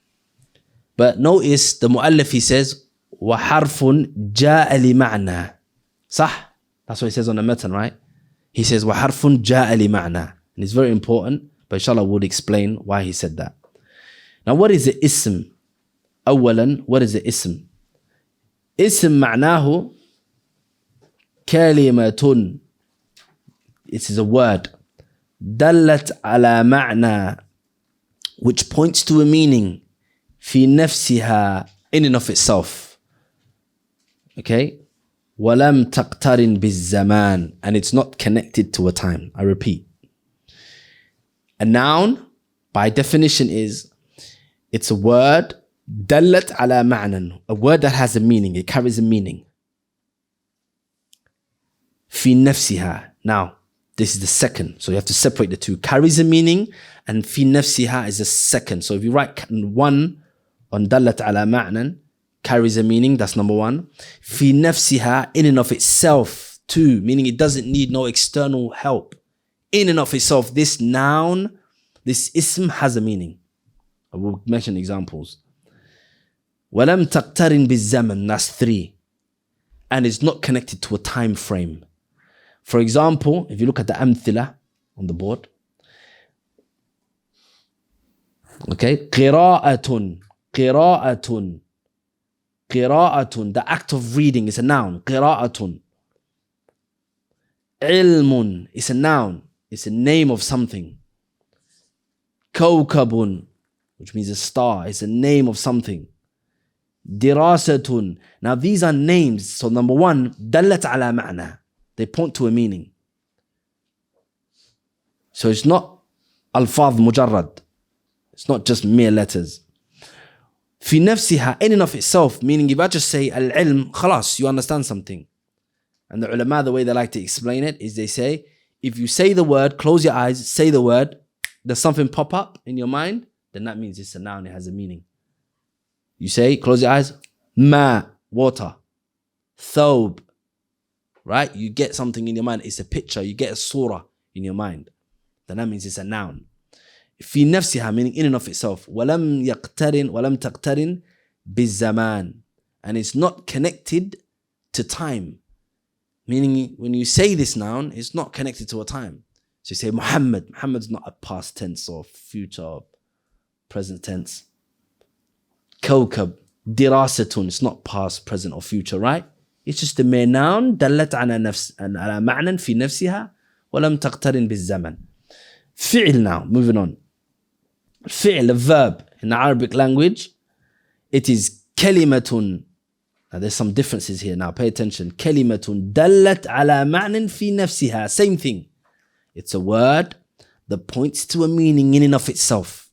But notice the mu'allif, he says, وَحَرْفٌ جَاءَ لِمَعْنَى. صح? That's what he says on the matan, right? He says, وَحَرْفٌ جَاءَ لِمَعْنَى. And it's very important, but inshallah we'll explain why he said that. Now, what is the ism? أولا, what is the ism? Ism معناه كلمة. It is a word. دلت على معنى, which points to a meaning. في نفسها in and of itself. Okay? وَلَمْ تَقْتَرِنْ بِالزَّمَانِ, and it's not connected to a time. I repeat. A noun, by definition, it's a word دلت على معنى, a word that has a meaning, it carries a meaning. في نفسها. Now, this is the second, so you have to separate the two. Carries a meaning, and في نفسها is the second. So if you write one on دلت على معنى, carries a meaning, that's number one. في نفسها, in and of itself, two, meaning it doesn't need no external help. In and of itself, this noun, this ism has a meaning. I will mention examples. وَلَمْ تَقْتَرِنْ بِالزَّمَنِ, that's three. And it's not connected to a time frame. For example, if you look at the amthila on the board. Okay, قِرَاءَةٌ, قِرَاءَةٌ, قِرَاءَةٌ, the act of reading is a noun. قِرَاءَةٌ. عِلْمٌ is a noun. It's a name of something. كَوْكَبٌ, which means a star, is a name of something. Dirasatun. Now these are names. So number one, dallat ala ma'na. They point to a meaning. So it's not alfaz mujarrad. It's not just mere letters. Fi nafsiha, in and of itself, meaning if I just say al-ilm, khalas, you understand something. And the ulama, the way they like to explain it is they say, if you say the word, close your eyes, say the word, does something pop up in your mind? Then that means it's a noun, it has a meaning. You say, close your eyes, ma, water, thawb, right? You get something in your mind, it's a picture, you get a surah in your mind. Then that means it's a noun. في نفسها, meaning in and of itself. ولم تقترن بالزمان, and it's not connected to time. Meaning when you say this noun, it's not connected to a time. So you say Muhammad. Muhammad's not a past tense or future or present tense. كوكب, dirasatun, it's not past, present or future, right? It's just a mere noun. دلت على معنى في نفسها ولم تقترن بالزمن. فعل now, moving on. فعل, a verb in the Arabic language, it is كلمة. Now there's some differences here now, pay attention. كلمة دلت على معنى في نفسها, same thing. It's a word that points to a meaning in and of itself.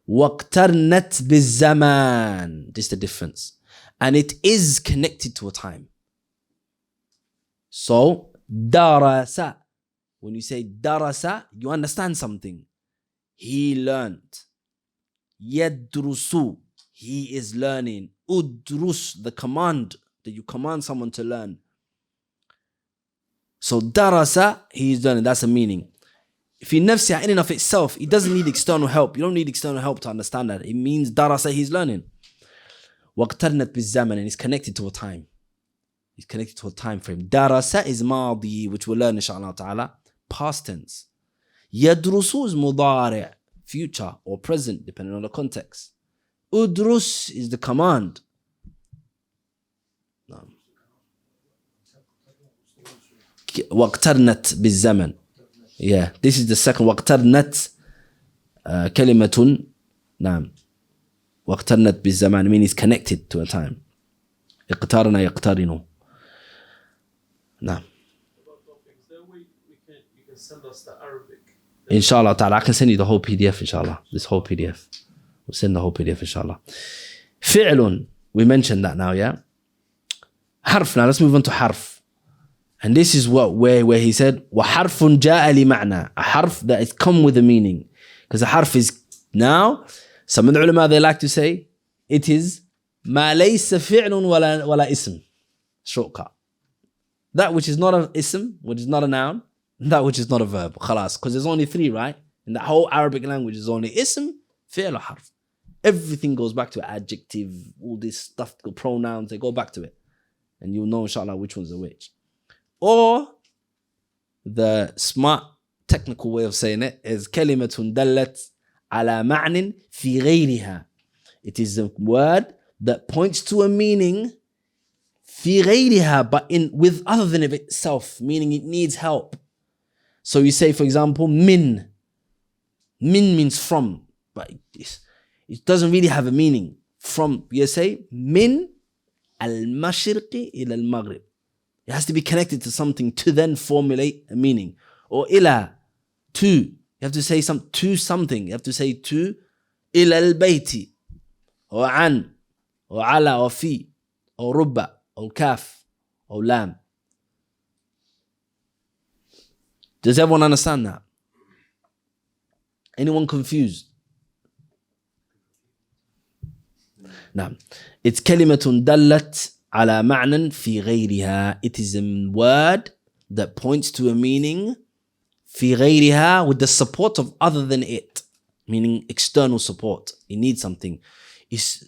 وَاقْتَرْنَتْ بِالزَّمَانِ, this is the difference. And it is connected to a time. So, darasa, when you say darasa, you understand something. He learned. يَدْرُسُ, he is learning. Udrus, the command that you command someone to learn. So, darasa, he is learning, that's a meaning. في نفسها, in and of itself, it doesn't need external help. You don't need external help to understand that. It means darasa, he's learning. وَاقْتَرْنَتْ بِالزَّمَنِ, and it's connected to a time. It's connected to a time frame. Darasa is madi, which we'll learn inshallah ta'ala, past tense. يَدْرُسُ is mudari', future or present, depending on the context. Udrus is the command. وَاقْتَرْنَتْ بِالزَّمَنِ. Yeah, this is the second. وَاقْتَرْنَتْ كَلِمَةٌ. نعم. وَاقْتَرْنَتْ بِالزَّمَانِ, means it's connected to a time. اقترن يقترن. نعم.
You can send us the Arabic.
Inshallah ta'ala, I can send you the whole PDF, inshallah. This whole PDF. We'll send the whole PDF, inshallah. فعل, we mentioned that now, yeah? Harf, now let's move on to harf. And this is where he said, وَحَرْفٌ جَاءَ لِمَعْنَى, a harf that is come with a meaning. Because a harf is, now, some of the ulama, they like to say, it is مَا لَيْسَ فِعْلٌ وَلَا ism. Shortcut. That which is not an ism, which is not a noun, that which is not a verb. Khalas. Because there's only three, right? In the whole Arabic language, there's only ism, fi'l, or harf. Everything goes back to adjective, all this stuff, pronouns, they go back to it. And you'll know, inshallah, which one's the which. Or the smart technical way of saying it is كلمة دلت على معنى في غيرها. It is a word that points to a meaning في غيرها, but with other than of itself, meaning it needs help. So you say, for example, min. Min means from, but it doesn't really have a meaning. from, you say, min al-mashriqi ila al-maghrib. It has to be connected to something to then formulate a meaning. Or ila, to. You have to say to something. You have to say to ila al-bayti. Or an. Or ala or fi. Or rubba. Or kaf. Or lam. Does everyone understand that? Anyone confused? Now, it's كلمة دلت على معنى في غيرها. It is a word that points to a meaning في غيرها, with the support of other than it, meaning external support. It needs something.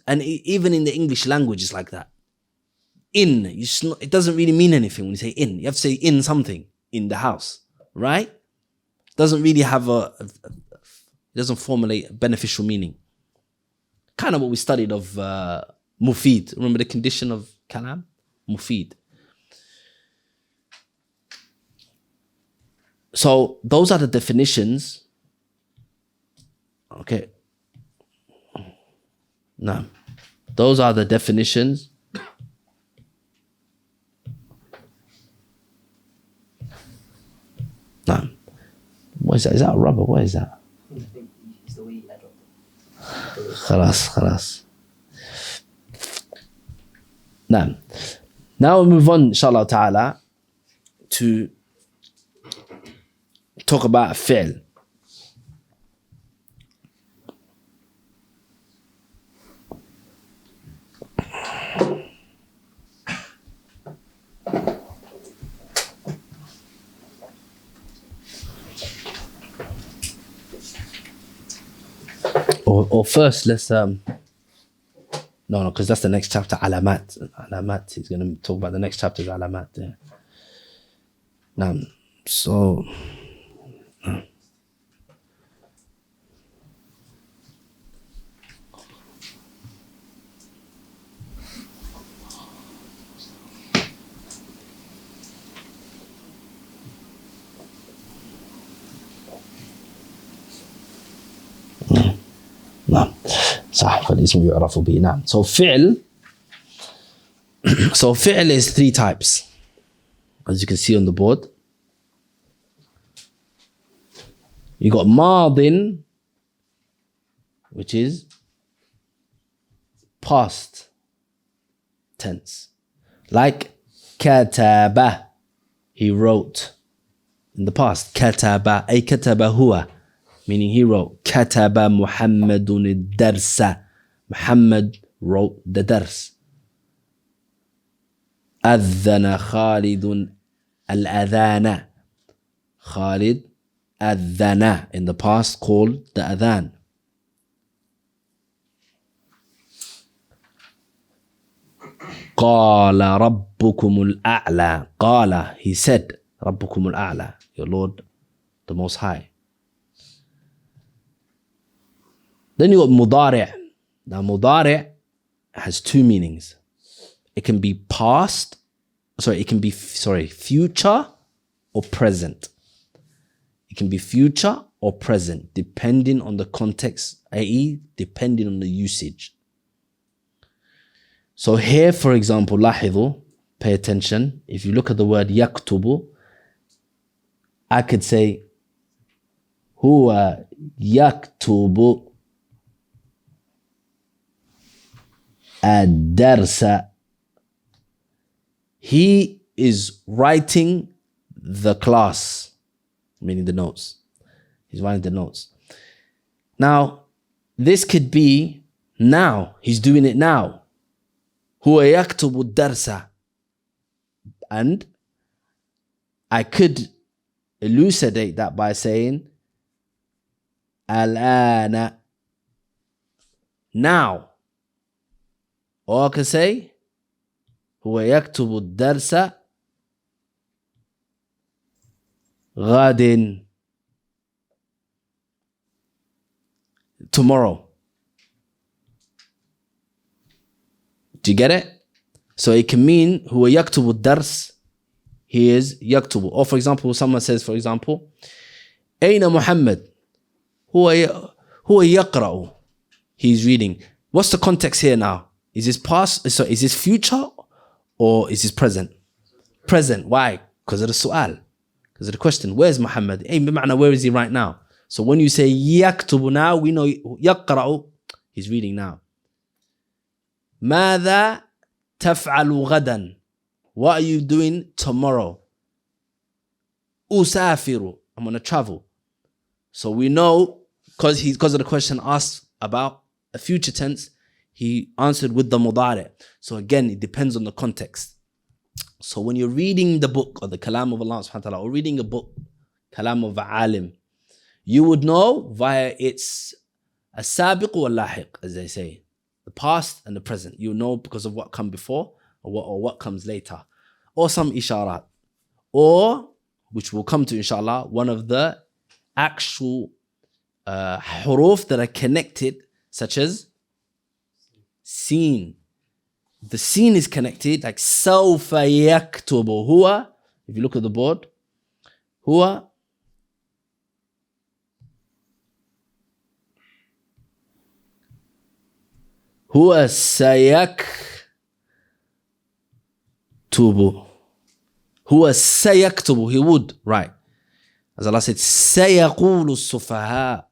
And even in the English language, it's like that. In, it doesn't really mean anything when you say in. You have to say in something, in the house, right? Doesn't really have it doesn't formulate a beneficial meaning. Kind of what we studied of mufid. Remember the condition of kalam? Mufid. So those are the definitions. Okay. Now, those are the definitions. Now, what is that? Is that a rubber? What is that?
I think it's the way you add up.
خلاص. Now we move on, inshallah ta'ala, to talk about fi'l. Or first, let's no, because that's the next chapter. Alamat. He's going to talk about the next chapter. Is alamat. Yeah. Now, so. نعم صح فالاسم يعرف به نعم. So fi'l is 3 types, as you can see on the board. You got madin, which is past tense, like kataba, he wrote in the past. Kataba ay kataba huwa, meaning he wrote. Kataba Muhammadun ad-darsa. Muhammad wrote the dars. Adhana Khalidun al-adhana. Khalid adhana, in the past called the adhan. Qala rabbukum al-a'la. Qala, he said, rabbukum al-a'la, your Lord, the Most High. Then you got mudari'. Now mudari' has 2 meanings. It can be future or present. It can be future or present, depending on the context, i.e. depending on the usage. So here, for example, لاحظوا, pay attention. If you look at the word yaktubu, I could say huwa yaktubu ad-darsa. He is writing the class, meaning the notes. He's writing the notes. Now, this could be now. He's doing it now. Huwa yaktubu ad-darsa. And I could elucidate that by saying al-ana, now. Or I can say هو يكتب الدرس غد, tomorrow. Do you get it? So it can mean هو يكتب الدرس, he is يكتب. Or for example, someone says, for example, أين محمد? هو يقرأ, he is reading. What's the context here now? Is this past? So is this future or is this present? Present. Why? Because of the su'al. Because of the question. Where's Muhammad? Hey, bima'na, where is he right now? So when you say yaktubu now, we know yaqra'u, he's reading now. ماذا تفعل غدا? What are you doing tomorrow? أسافر. I'm going to travel. So we know, because of the question asked about a future tense, he answered with the mudari'. So again, it depends on the context. So when you're reading the book or the kalam of Allah subhanahu wa ta'ala, or reading a book, kalam of alim, you would know via its as-sabiq wal-lahiq, as they say, the past and the present. You know because of what come before or what comes later, or some isharat, or which we'll come to inshallah, one of the actual huruf that are connected, such as seen. The seen is connected, like sawfa yaktubu huwa. If you look at the board, huwa sayaktubu. Huwa sayaktubu, he would write. As Allah said, sayaqulu as-sufaha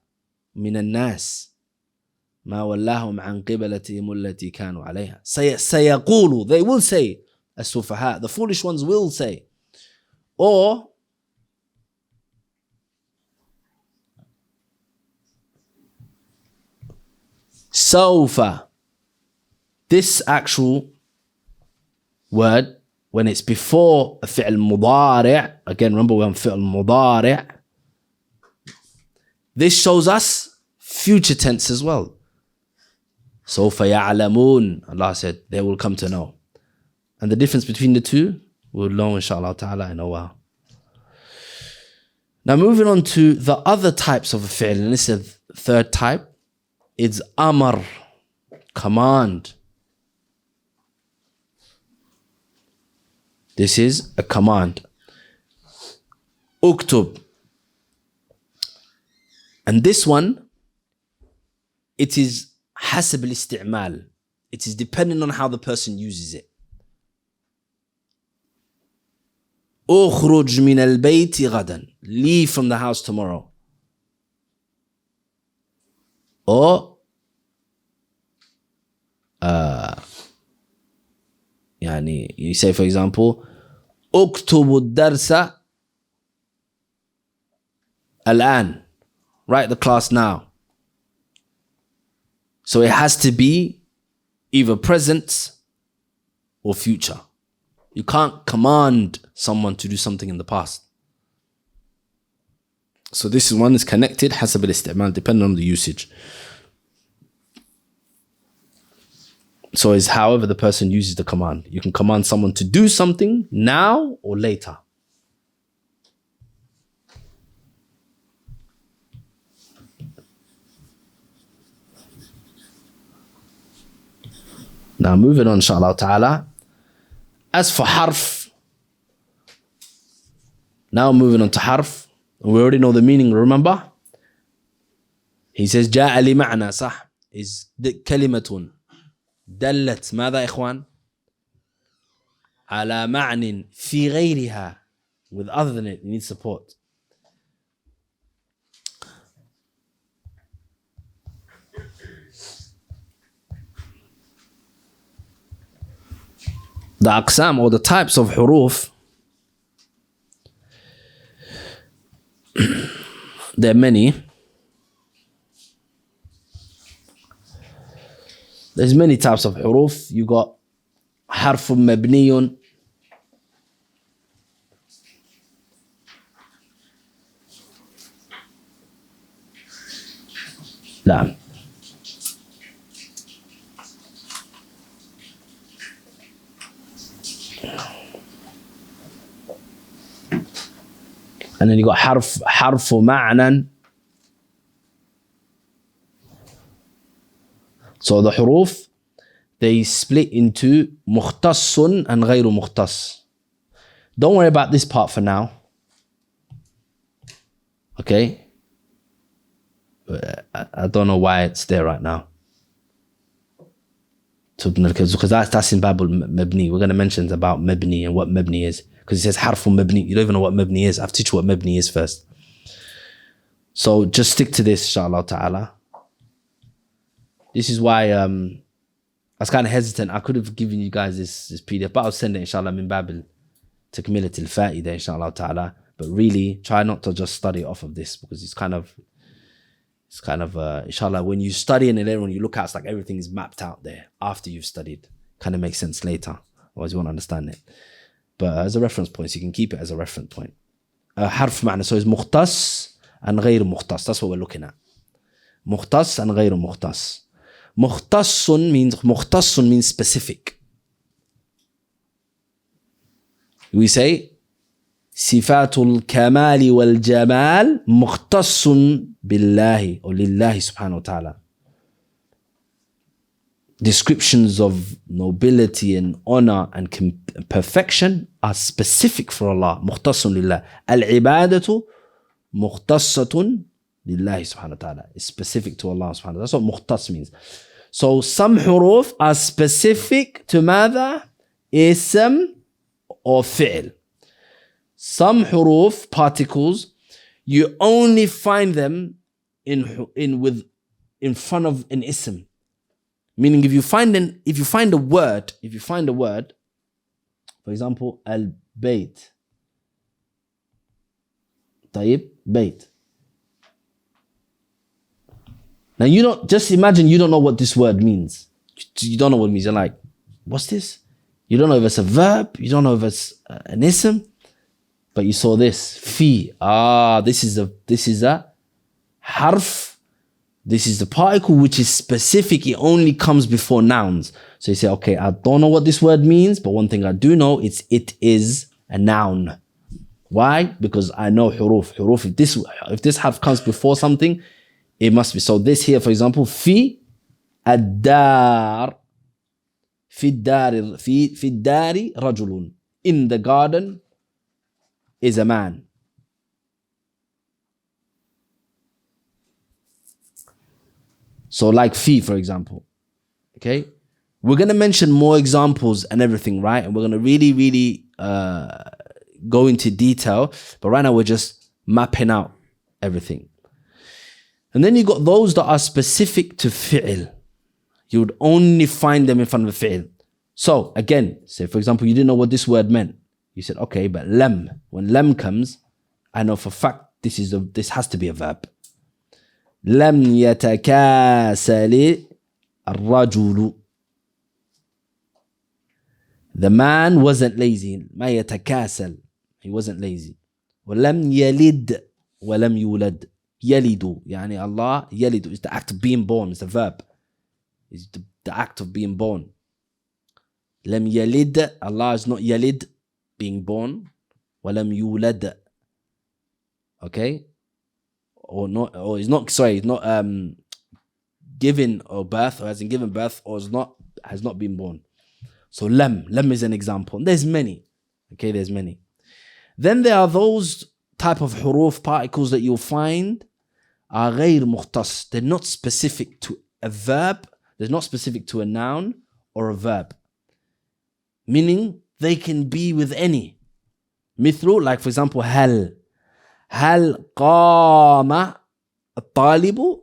min an-nas ما ولاهم عن قبلتهم التي كانوا عليها. سيقول, they will say, السفهاء, the foolish ones will say. Or سوف. This actual word, when it's before a fi'l mudari', again remember we're on fi'l mudari', this shows us future tense as well. سوف يعلمون, Allah said, they will come to know. And the difference between the two, we'll know inshallah ta'ala in a while. Now moving on to the other types of a fi'l, and this is the third type, it's amar, command. This is a command. Uktub. And this one, it is حسب الاستعمال. It is depending on how the person uses it. أخرج من البيت غدا. Leave from the house tomorrow. Or يعني you say for example اكتب الدرس الآن. Write the class now. So it has to be either present or future. You can't command someone to do something in the past. So this one is connected, حسب الاستعمال, depending on the usage. So it's however the person uses the command. You can command someone to do something now or later. Now moving on inshallah ta'ala. As for harf, now moving on to harf. We already know the meaning, remember? He says جاء لمعنى, صح? Is كلمة دلت ماذا إخوان؟ على معنى في غيرها. With other than it, you need support. The aqsam or the types of huruf, there are many. There's many types of huruf. You got harfun mabniyun. نعم. And then you got harfu ma'nan. So the huruf, they split into mukhtassun and ghayru mukhtas. Don't worry about this part for now. Okay? I don't know why it's there right now. because that's in Babul Mabni. We're going to mention about Mabni and what Mabni is. Because it says Harful Mabni. You don't even know what Mabni is. I have to teach you what Mabni is first. So just stick to this, inshallah ta'ala. This is why I was kind of hesitant. I could have given you guys this PDF, but I'll send it, inshallah, min Babul Takmilat al-Fa'ida, inshallah ta'ala. But really, try not to just study off of this, because it's kind of inshallah, when you study and later when you look at it, it's like everything is mapped out there after you've studied. Kind of makes sense later. Otherwise you won't understand it. But as a reference point, so you can keep it as a reference point. Harf ma'na, so it's mukhtas and ghayr mukhtas. That's what we're looking at. Mukhtas and ghayr mukhtas. Mukhtasun means specific. We say صفات الكمال والجمال مختص بالله or لله سبحانه وتعالى. Descriptions of nobility and honor and perfection are specific for Allah. مختص لله. العبادة مختصة لله سبحانه وتعالى. It's specific to Allah subhanahu wa ta'ala. That's what مختص means. So some huruf are specific to ماذا? اسم or fi'l. Some huruf, particles, you only find them in front of an ism. Meaning if you find a word, for example, al-bayt. Tayyib, bayt. Now just imagine you don't know what this word means. You don't know what it means. You're like, what's this? You don't know if it's a verb. You don't know if it's an ism. But you saw this, fi. This is a harf. This is the particle which is specific. It only comes before nouns. So you say, okay, I don't know what this word means, but one thing I do know, it is a noun. Why? Because I know huruf. If this harf comes before something, it must be. So this here, for example, fi ad-dar. Fi ad-dari rajulun. In the garden is a man. So like fi, for example. Okay? We're going to mention more examples and everything, right? And we're going to really, really go into detail. But right now we're just mapping out everything. And then you got those that are specific to fi'l. You would only find them in front of a fi'l. So again, say for example, you didn't know what this word meant. You said, okay, but lam, when lam comes, I know for a fact this has to be a verb. Lam yatakasali الرجل. The man wasn't lazy. ما يتكاسل. He wasn't lazy. ولم يلد ولم يولد. يلد يعني Allah يلد is the act of being born. It's a verb. It's the act of being born. لم يلد. Allah is not يلد, being born. ولم يولد. Okay? Or not, or he's not, sorry, he's not given or birth, or hasn't given birth, or has not been born. So lam is an example. There's many. Okay, there's many. Then there are those type of huruf, particles that you'll find are غير مختص. They're not specific to a verb. They're not specific to a noun or a verb. Meaning they can be with any. مثل, like for example, هل قام الطالب.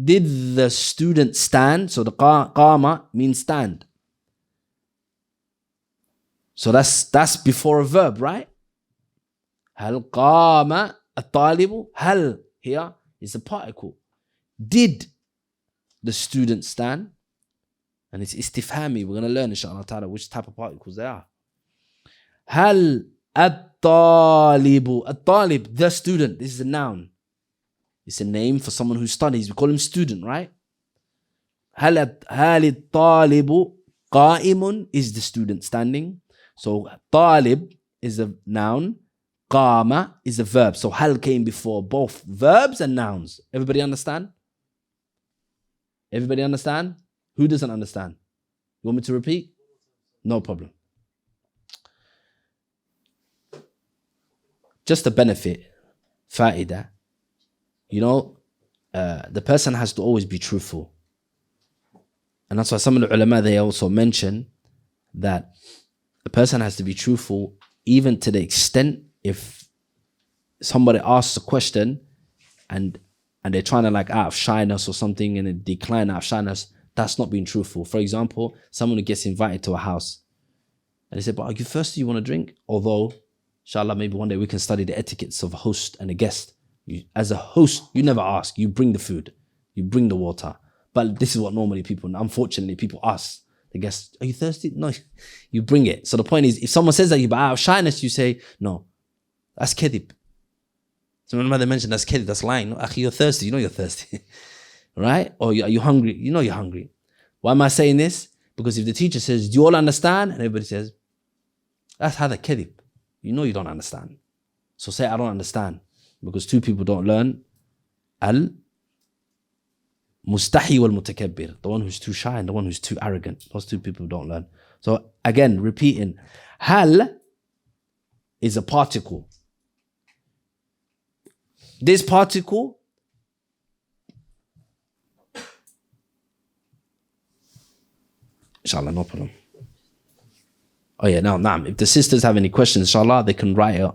Did the student stand? So the قام means stand. So that's before a verb, right? هل قام الطالب. هل here is a particle. Did the student stand? And it's istifhami. We're going to learn inshallah ta'ala which type of particles they are. هل الطالب. الطالب, the student. This is a noun. It's a name for someone who studies. We call him student, right? هل الطالب قائم is the student standing. So طالب is a noun. قام is a verb. So hal came before both verbs and nouns. Everybody understand? Everybody understand? Who doesn't understand? You want me to repeat? No problem. Just a benefit. Fa'idah. You know, the person has to always be truthful. And that's why some of the ulama, they also mention that a person has to be truthful even to the extent if somebody asks a question and they're trying to like out of shyness or something and they decline out of shyness, that's not being truthful. For example, someone who gets invited to a house and they say, but are you thirsty, you want a drink? Although, inshallah, maybe one day we can study the etiquettes of a host and a guest. As a host, you never ask, you bring the food, you bring the water. But this is what normally people, unfortunately, people ask the guests, are you thirsty? No, you bring it. So the point is, if someone says that you, but out of shyness, you say, no, that's kadhib. So when they mention that's kadhib, that's lying. No, you're thirsty, you know you're thirsty. Right? Or are you hungry? You know you're hungry. Why am I saying this? Because if the teacher says, do you all understand? And everybody says, that's hada kadhib. You know you don't understand. So say, I don't understand. Because two people don't learn al-mustahi wal-mutakabbir. The one who's too shy and the one who's too arrogant. Those two people don't learn. So again, repeating. Hal is a particle. This particle inshallah, no problem. Oh yeah, now, naam. If the sisters have any questions, inshallah, they can write it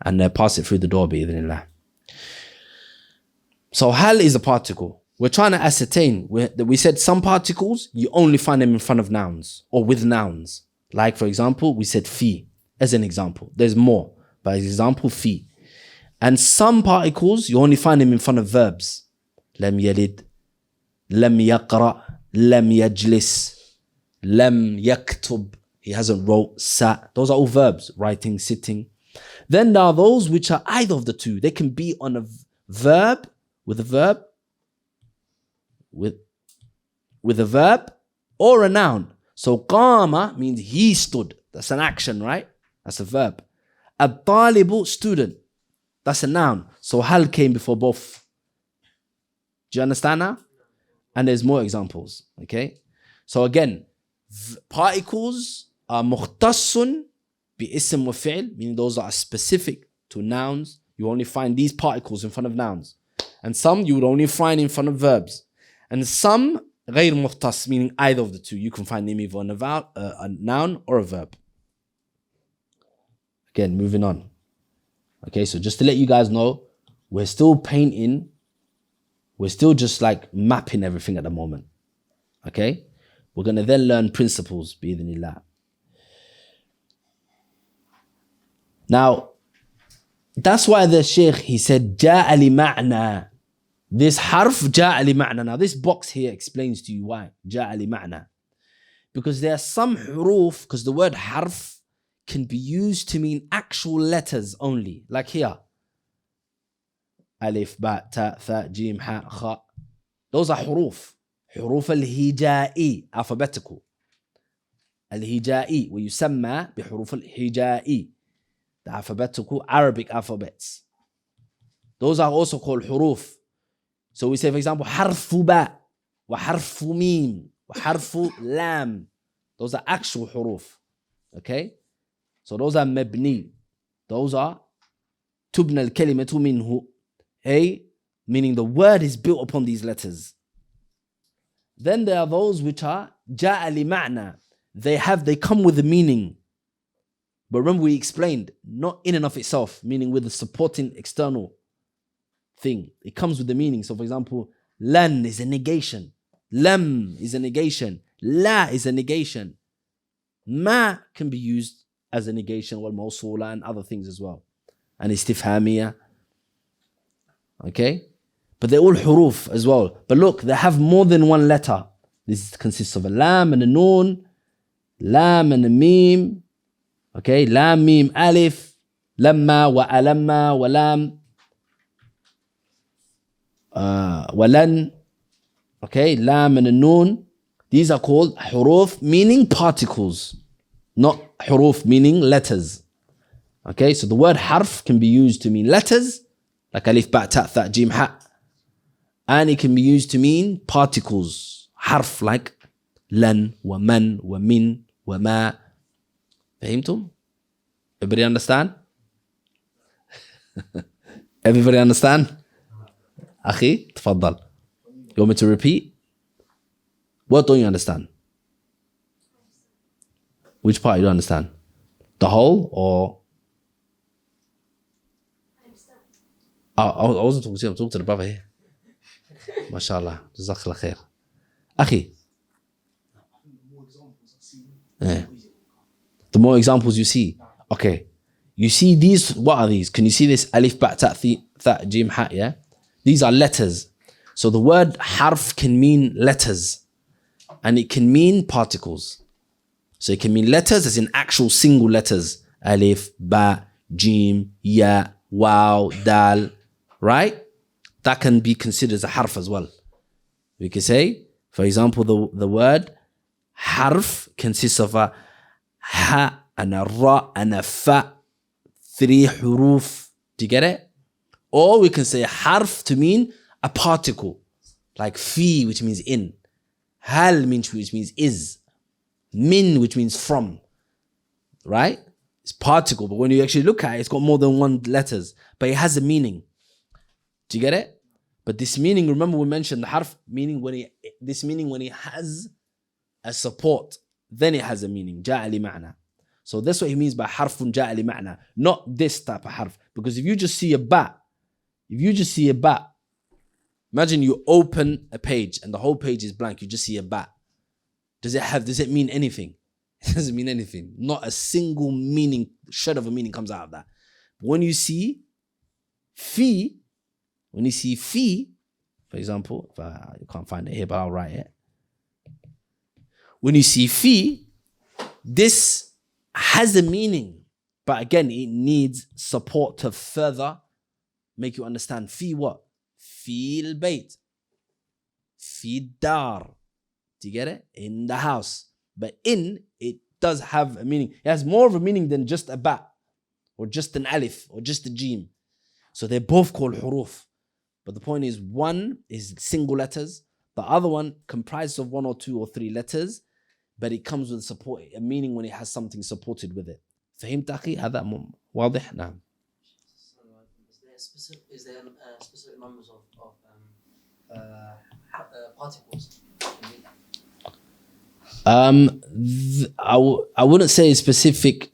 and pass it through the door, bi'idhnillah. So hal is a particle. We're trying to ascertain. We said some particles, you only find them in front of nouns or with nouns. Like, for example, we said fi as an example. There's more. By example, fi. And some particles, you only find them in front of verbs. Lam yalid, lam yaqra, lam yajlis, lam yaktub. He hasn't wrote, sat. Those are all verbs. Writing, sitting. Then there are those which are either of the two. They can be on a verb, with a verb, with a verb, or a noun. So qama means he stood. That's an action, right? That's a verb. At-talibu, student. That's a noun. So hal came before both. Do you understand now? And there's more examples. Okay? So again, particles are mukhtassun bi-ism wa fi'l, meaning those are specific to nouns. You only find these particles in front of nouns. And some you would only find in front of verbs. And some غير مختص, meaning either of the two. You can find them either on a noun or a verb. Again, moving on. Okay, so just to let you guys know, we're still painting. We're still just like mapping everything at the moment. Okay? We're going to then learn principles, bi'idhnillah. Now, that's why the Shaykh, he said, جاء لمعنى. This harf, جاء لمعنى. Now, this box here explains to you why. جاء لمعنى. Because there are some huruf, because the word harf can be used to mean actual letters only. Like here. Alif, ba, ta, tha, jim, ha, kha. Those are huruf. حروف الهجائي, alphabetical. الهجائي ويسمى بحروف الهجائي. The alphabetical Arabic alphabets. Those are also called huruf. So we say, for example, حرف با وحرف ميم وحرف لام. Those are actual huruf. Okay? So those are mabni. Those are تبنى الكلمة منه. Meaning the word is built upon these letters. Then there are those which are جاء لمعنى. They come with a meaning. But remember we explained, not in and of itself, meaning with a supporting external thing. It comes with the meaning. So for example, lan is a negation. Lam is a negation. La is a negation. Ma can be used as a negation, wal mawsula and other things as well. And istifhamiyah. Okay? But they're all huruf as well. But look, they have more than one letter. This consists of a lam and a noon, lam and a mim. Okay, lam, mim, alif, lamma, wa alamma, wa lam, walan. Okay, lam and a noon. These are called huruf, meaning particles, not huruf, meaning letters. Okay, so the word harf can be used to mean letters, like alif, ba, ta, tha, jim, ha. And it can be used to mean particles, harf, like lan, wa man, wa min, wa ma. فهمتم? Everybody understand? Everybody understand? أخي تفضل. You want me to repeat? What don't you understand? Which part you don't understand? The whole or? I wasn't talking to you, I'm talking to the brother here. MashaAllah. Jazakallah khair. Akhi. Yeah. The more examples you see. Okay. You see these, what are these? Can you see this alif, ba, ta, jim, ha, yeah? These are letters. So the word harf can mean letters and it can mean particles. So it can mean letters as in actual single letters. Alif, ba, jim, ya, waw, dal, right? That can be considered as a harf as well. We can say, for example, the word harf consists of a ha and a ra and a fa, 3 huruf. Do you get it? Or we can say harf to mean a particle, like fi, which means in. Hal, which means is. Min, which means from. Right? It's particle, but when you actually look at it, it's got more than one letters, but it has a meaning. Do you get it? But this meaning, remember we mentioned the harf meaning when it has a support, then it has a meaning. Ja'a li ma'na. So that's what he means by harfun ja'a li ma'na. Not this type of harf. Because if you just see a ba, imagine you open a page and the whole page is blank, you just see a ba. Does it mean anything? It doesn't mean anything. Not a single meaning, shred of a meaning comes out of that. But when you see fi, for example, if you can't find it here, but I'll write it. When you see fi, this has a meaning, but again, it needs support to further make you understand. Fi what? Fi al-bayt. Fi dar. Do you get it? In the house. But in, it does have a meaning. It has more of a meaning than just a ba, or just an alif, or just a jim. So they're both called huruf. But the point is, one is single letters. The other one comprises of 1 or 2 or 3 letters, but it comes with support, a meaning when it has something supported with it. فهمت أخي؟ هذا واضح؟ نعم.
Is there specific numbers of particles?
I wouldn't say specific.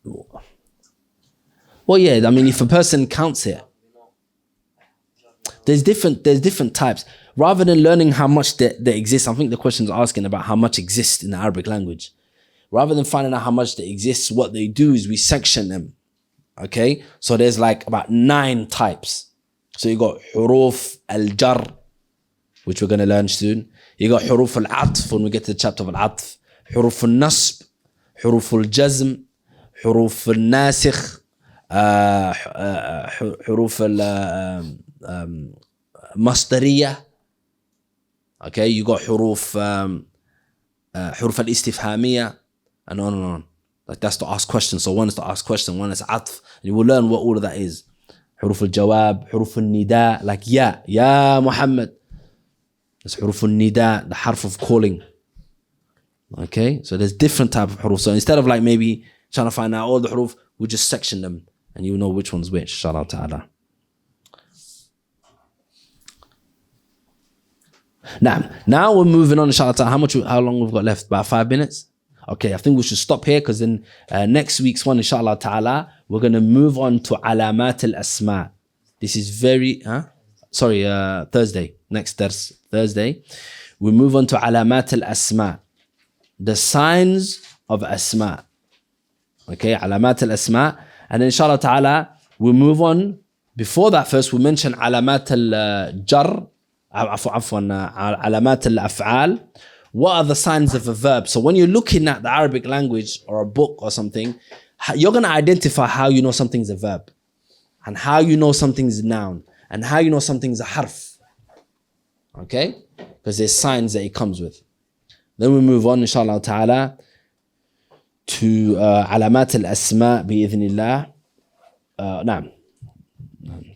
Well, yeah, I mean, if a person counts it, there's different types. Rather than learning how much there exists, I think the question's asking about how much exists in the Arabic language. Rather than finding out how much there exists, what they do is we section them. Okay? So there's like about 9 types. So you got huruf al-jar, which we're going to learn soon. You got huruf al-atf when we get to the chapter of al-atf. Huruf al-nasb, huruf al-jazm, huruf al-nasikh, huruf al-masdariyah. Okay, you got huruf al-istifhamiyah, and on and on. Like that's to ask questions. So one is to ask question, one is atf. And you will learn what all of that is. Huruf al-jawab, huruf al-nida, like ya Muhammad. That's huruf al-nida, the harf of calling. Okay, so there's different type of huruf. So instead of like maybe trying to find out all the huruf, we just section them and you know which one's which, inshallah ta'ala. Now we're moving on, inshallah ta'ala. How long we've got left? About 5 minutes? Okay, I think we should stop here because in next week's one, inshallah ta'ala, we're going to move on to alamat al-asma. This is Thursday. Next Thursday. We move on to alamat al-asma. The signs of asma. Okay, alamat al-asma. And then inshallah ta'ala, we'll move on. Before that first, we mention alamat al-jar. Alamat al-af'al. What are the signs of a verb? So when you're looking at the Arabic language or a book or something, you're going to identify how you know something's a verb, and how you know something's a noun, and how you know something's a harf. Okay? Because there's signs that it comes with. Then we move on, inshallah ta'ala, to alamat al-asma bi'idhnillah. Naam.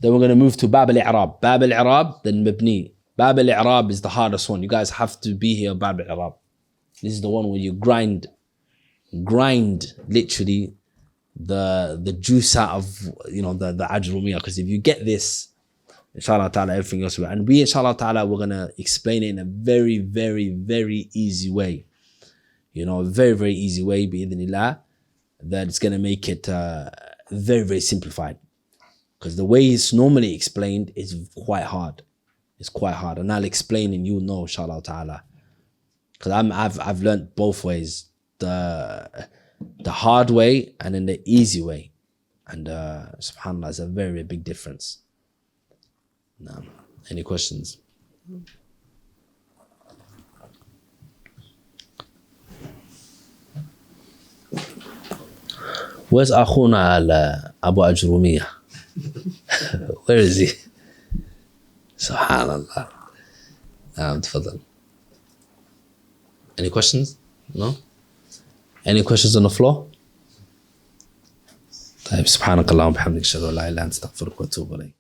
Then we're going to move to Bab al-i'rab. Bab al-i'rab, then mabni. Bab al-i'rab is the hardest one. You guys have to be here, Bab al-i'rab. This is the one where you grind literally the juice out of, the ajrumiyah. Because if you get this, Inshallah ta'ala, everything else. And we, inshallah ta'ala, we're going to explain it in a very, very, very easy way. You know, a very, very easy way, bi'idhnillah, that it's going to make it very, very simplified. Because the way it's normally explained is quite hard. It's quite hard. And I'll explain and you'll know, inshallah ta'ala. Because I've learned both ways. The hard way and then the easy way. And subhanAllah, it's a very, very big difference. No. Any questions? Where's Akhuna Abu Ajrumiyah? Where is he? Subhanallah. Tafadhal. Any questions? No? Any questions on the floor? طيب سبحانك اللهم وبحمدك اشهد ان لا اله الا انت استغفرك واتوب اليك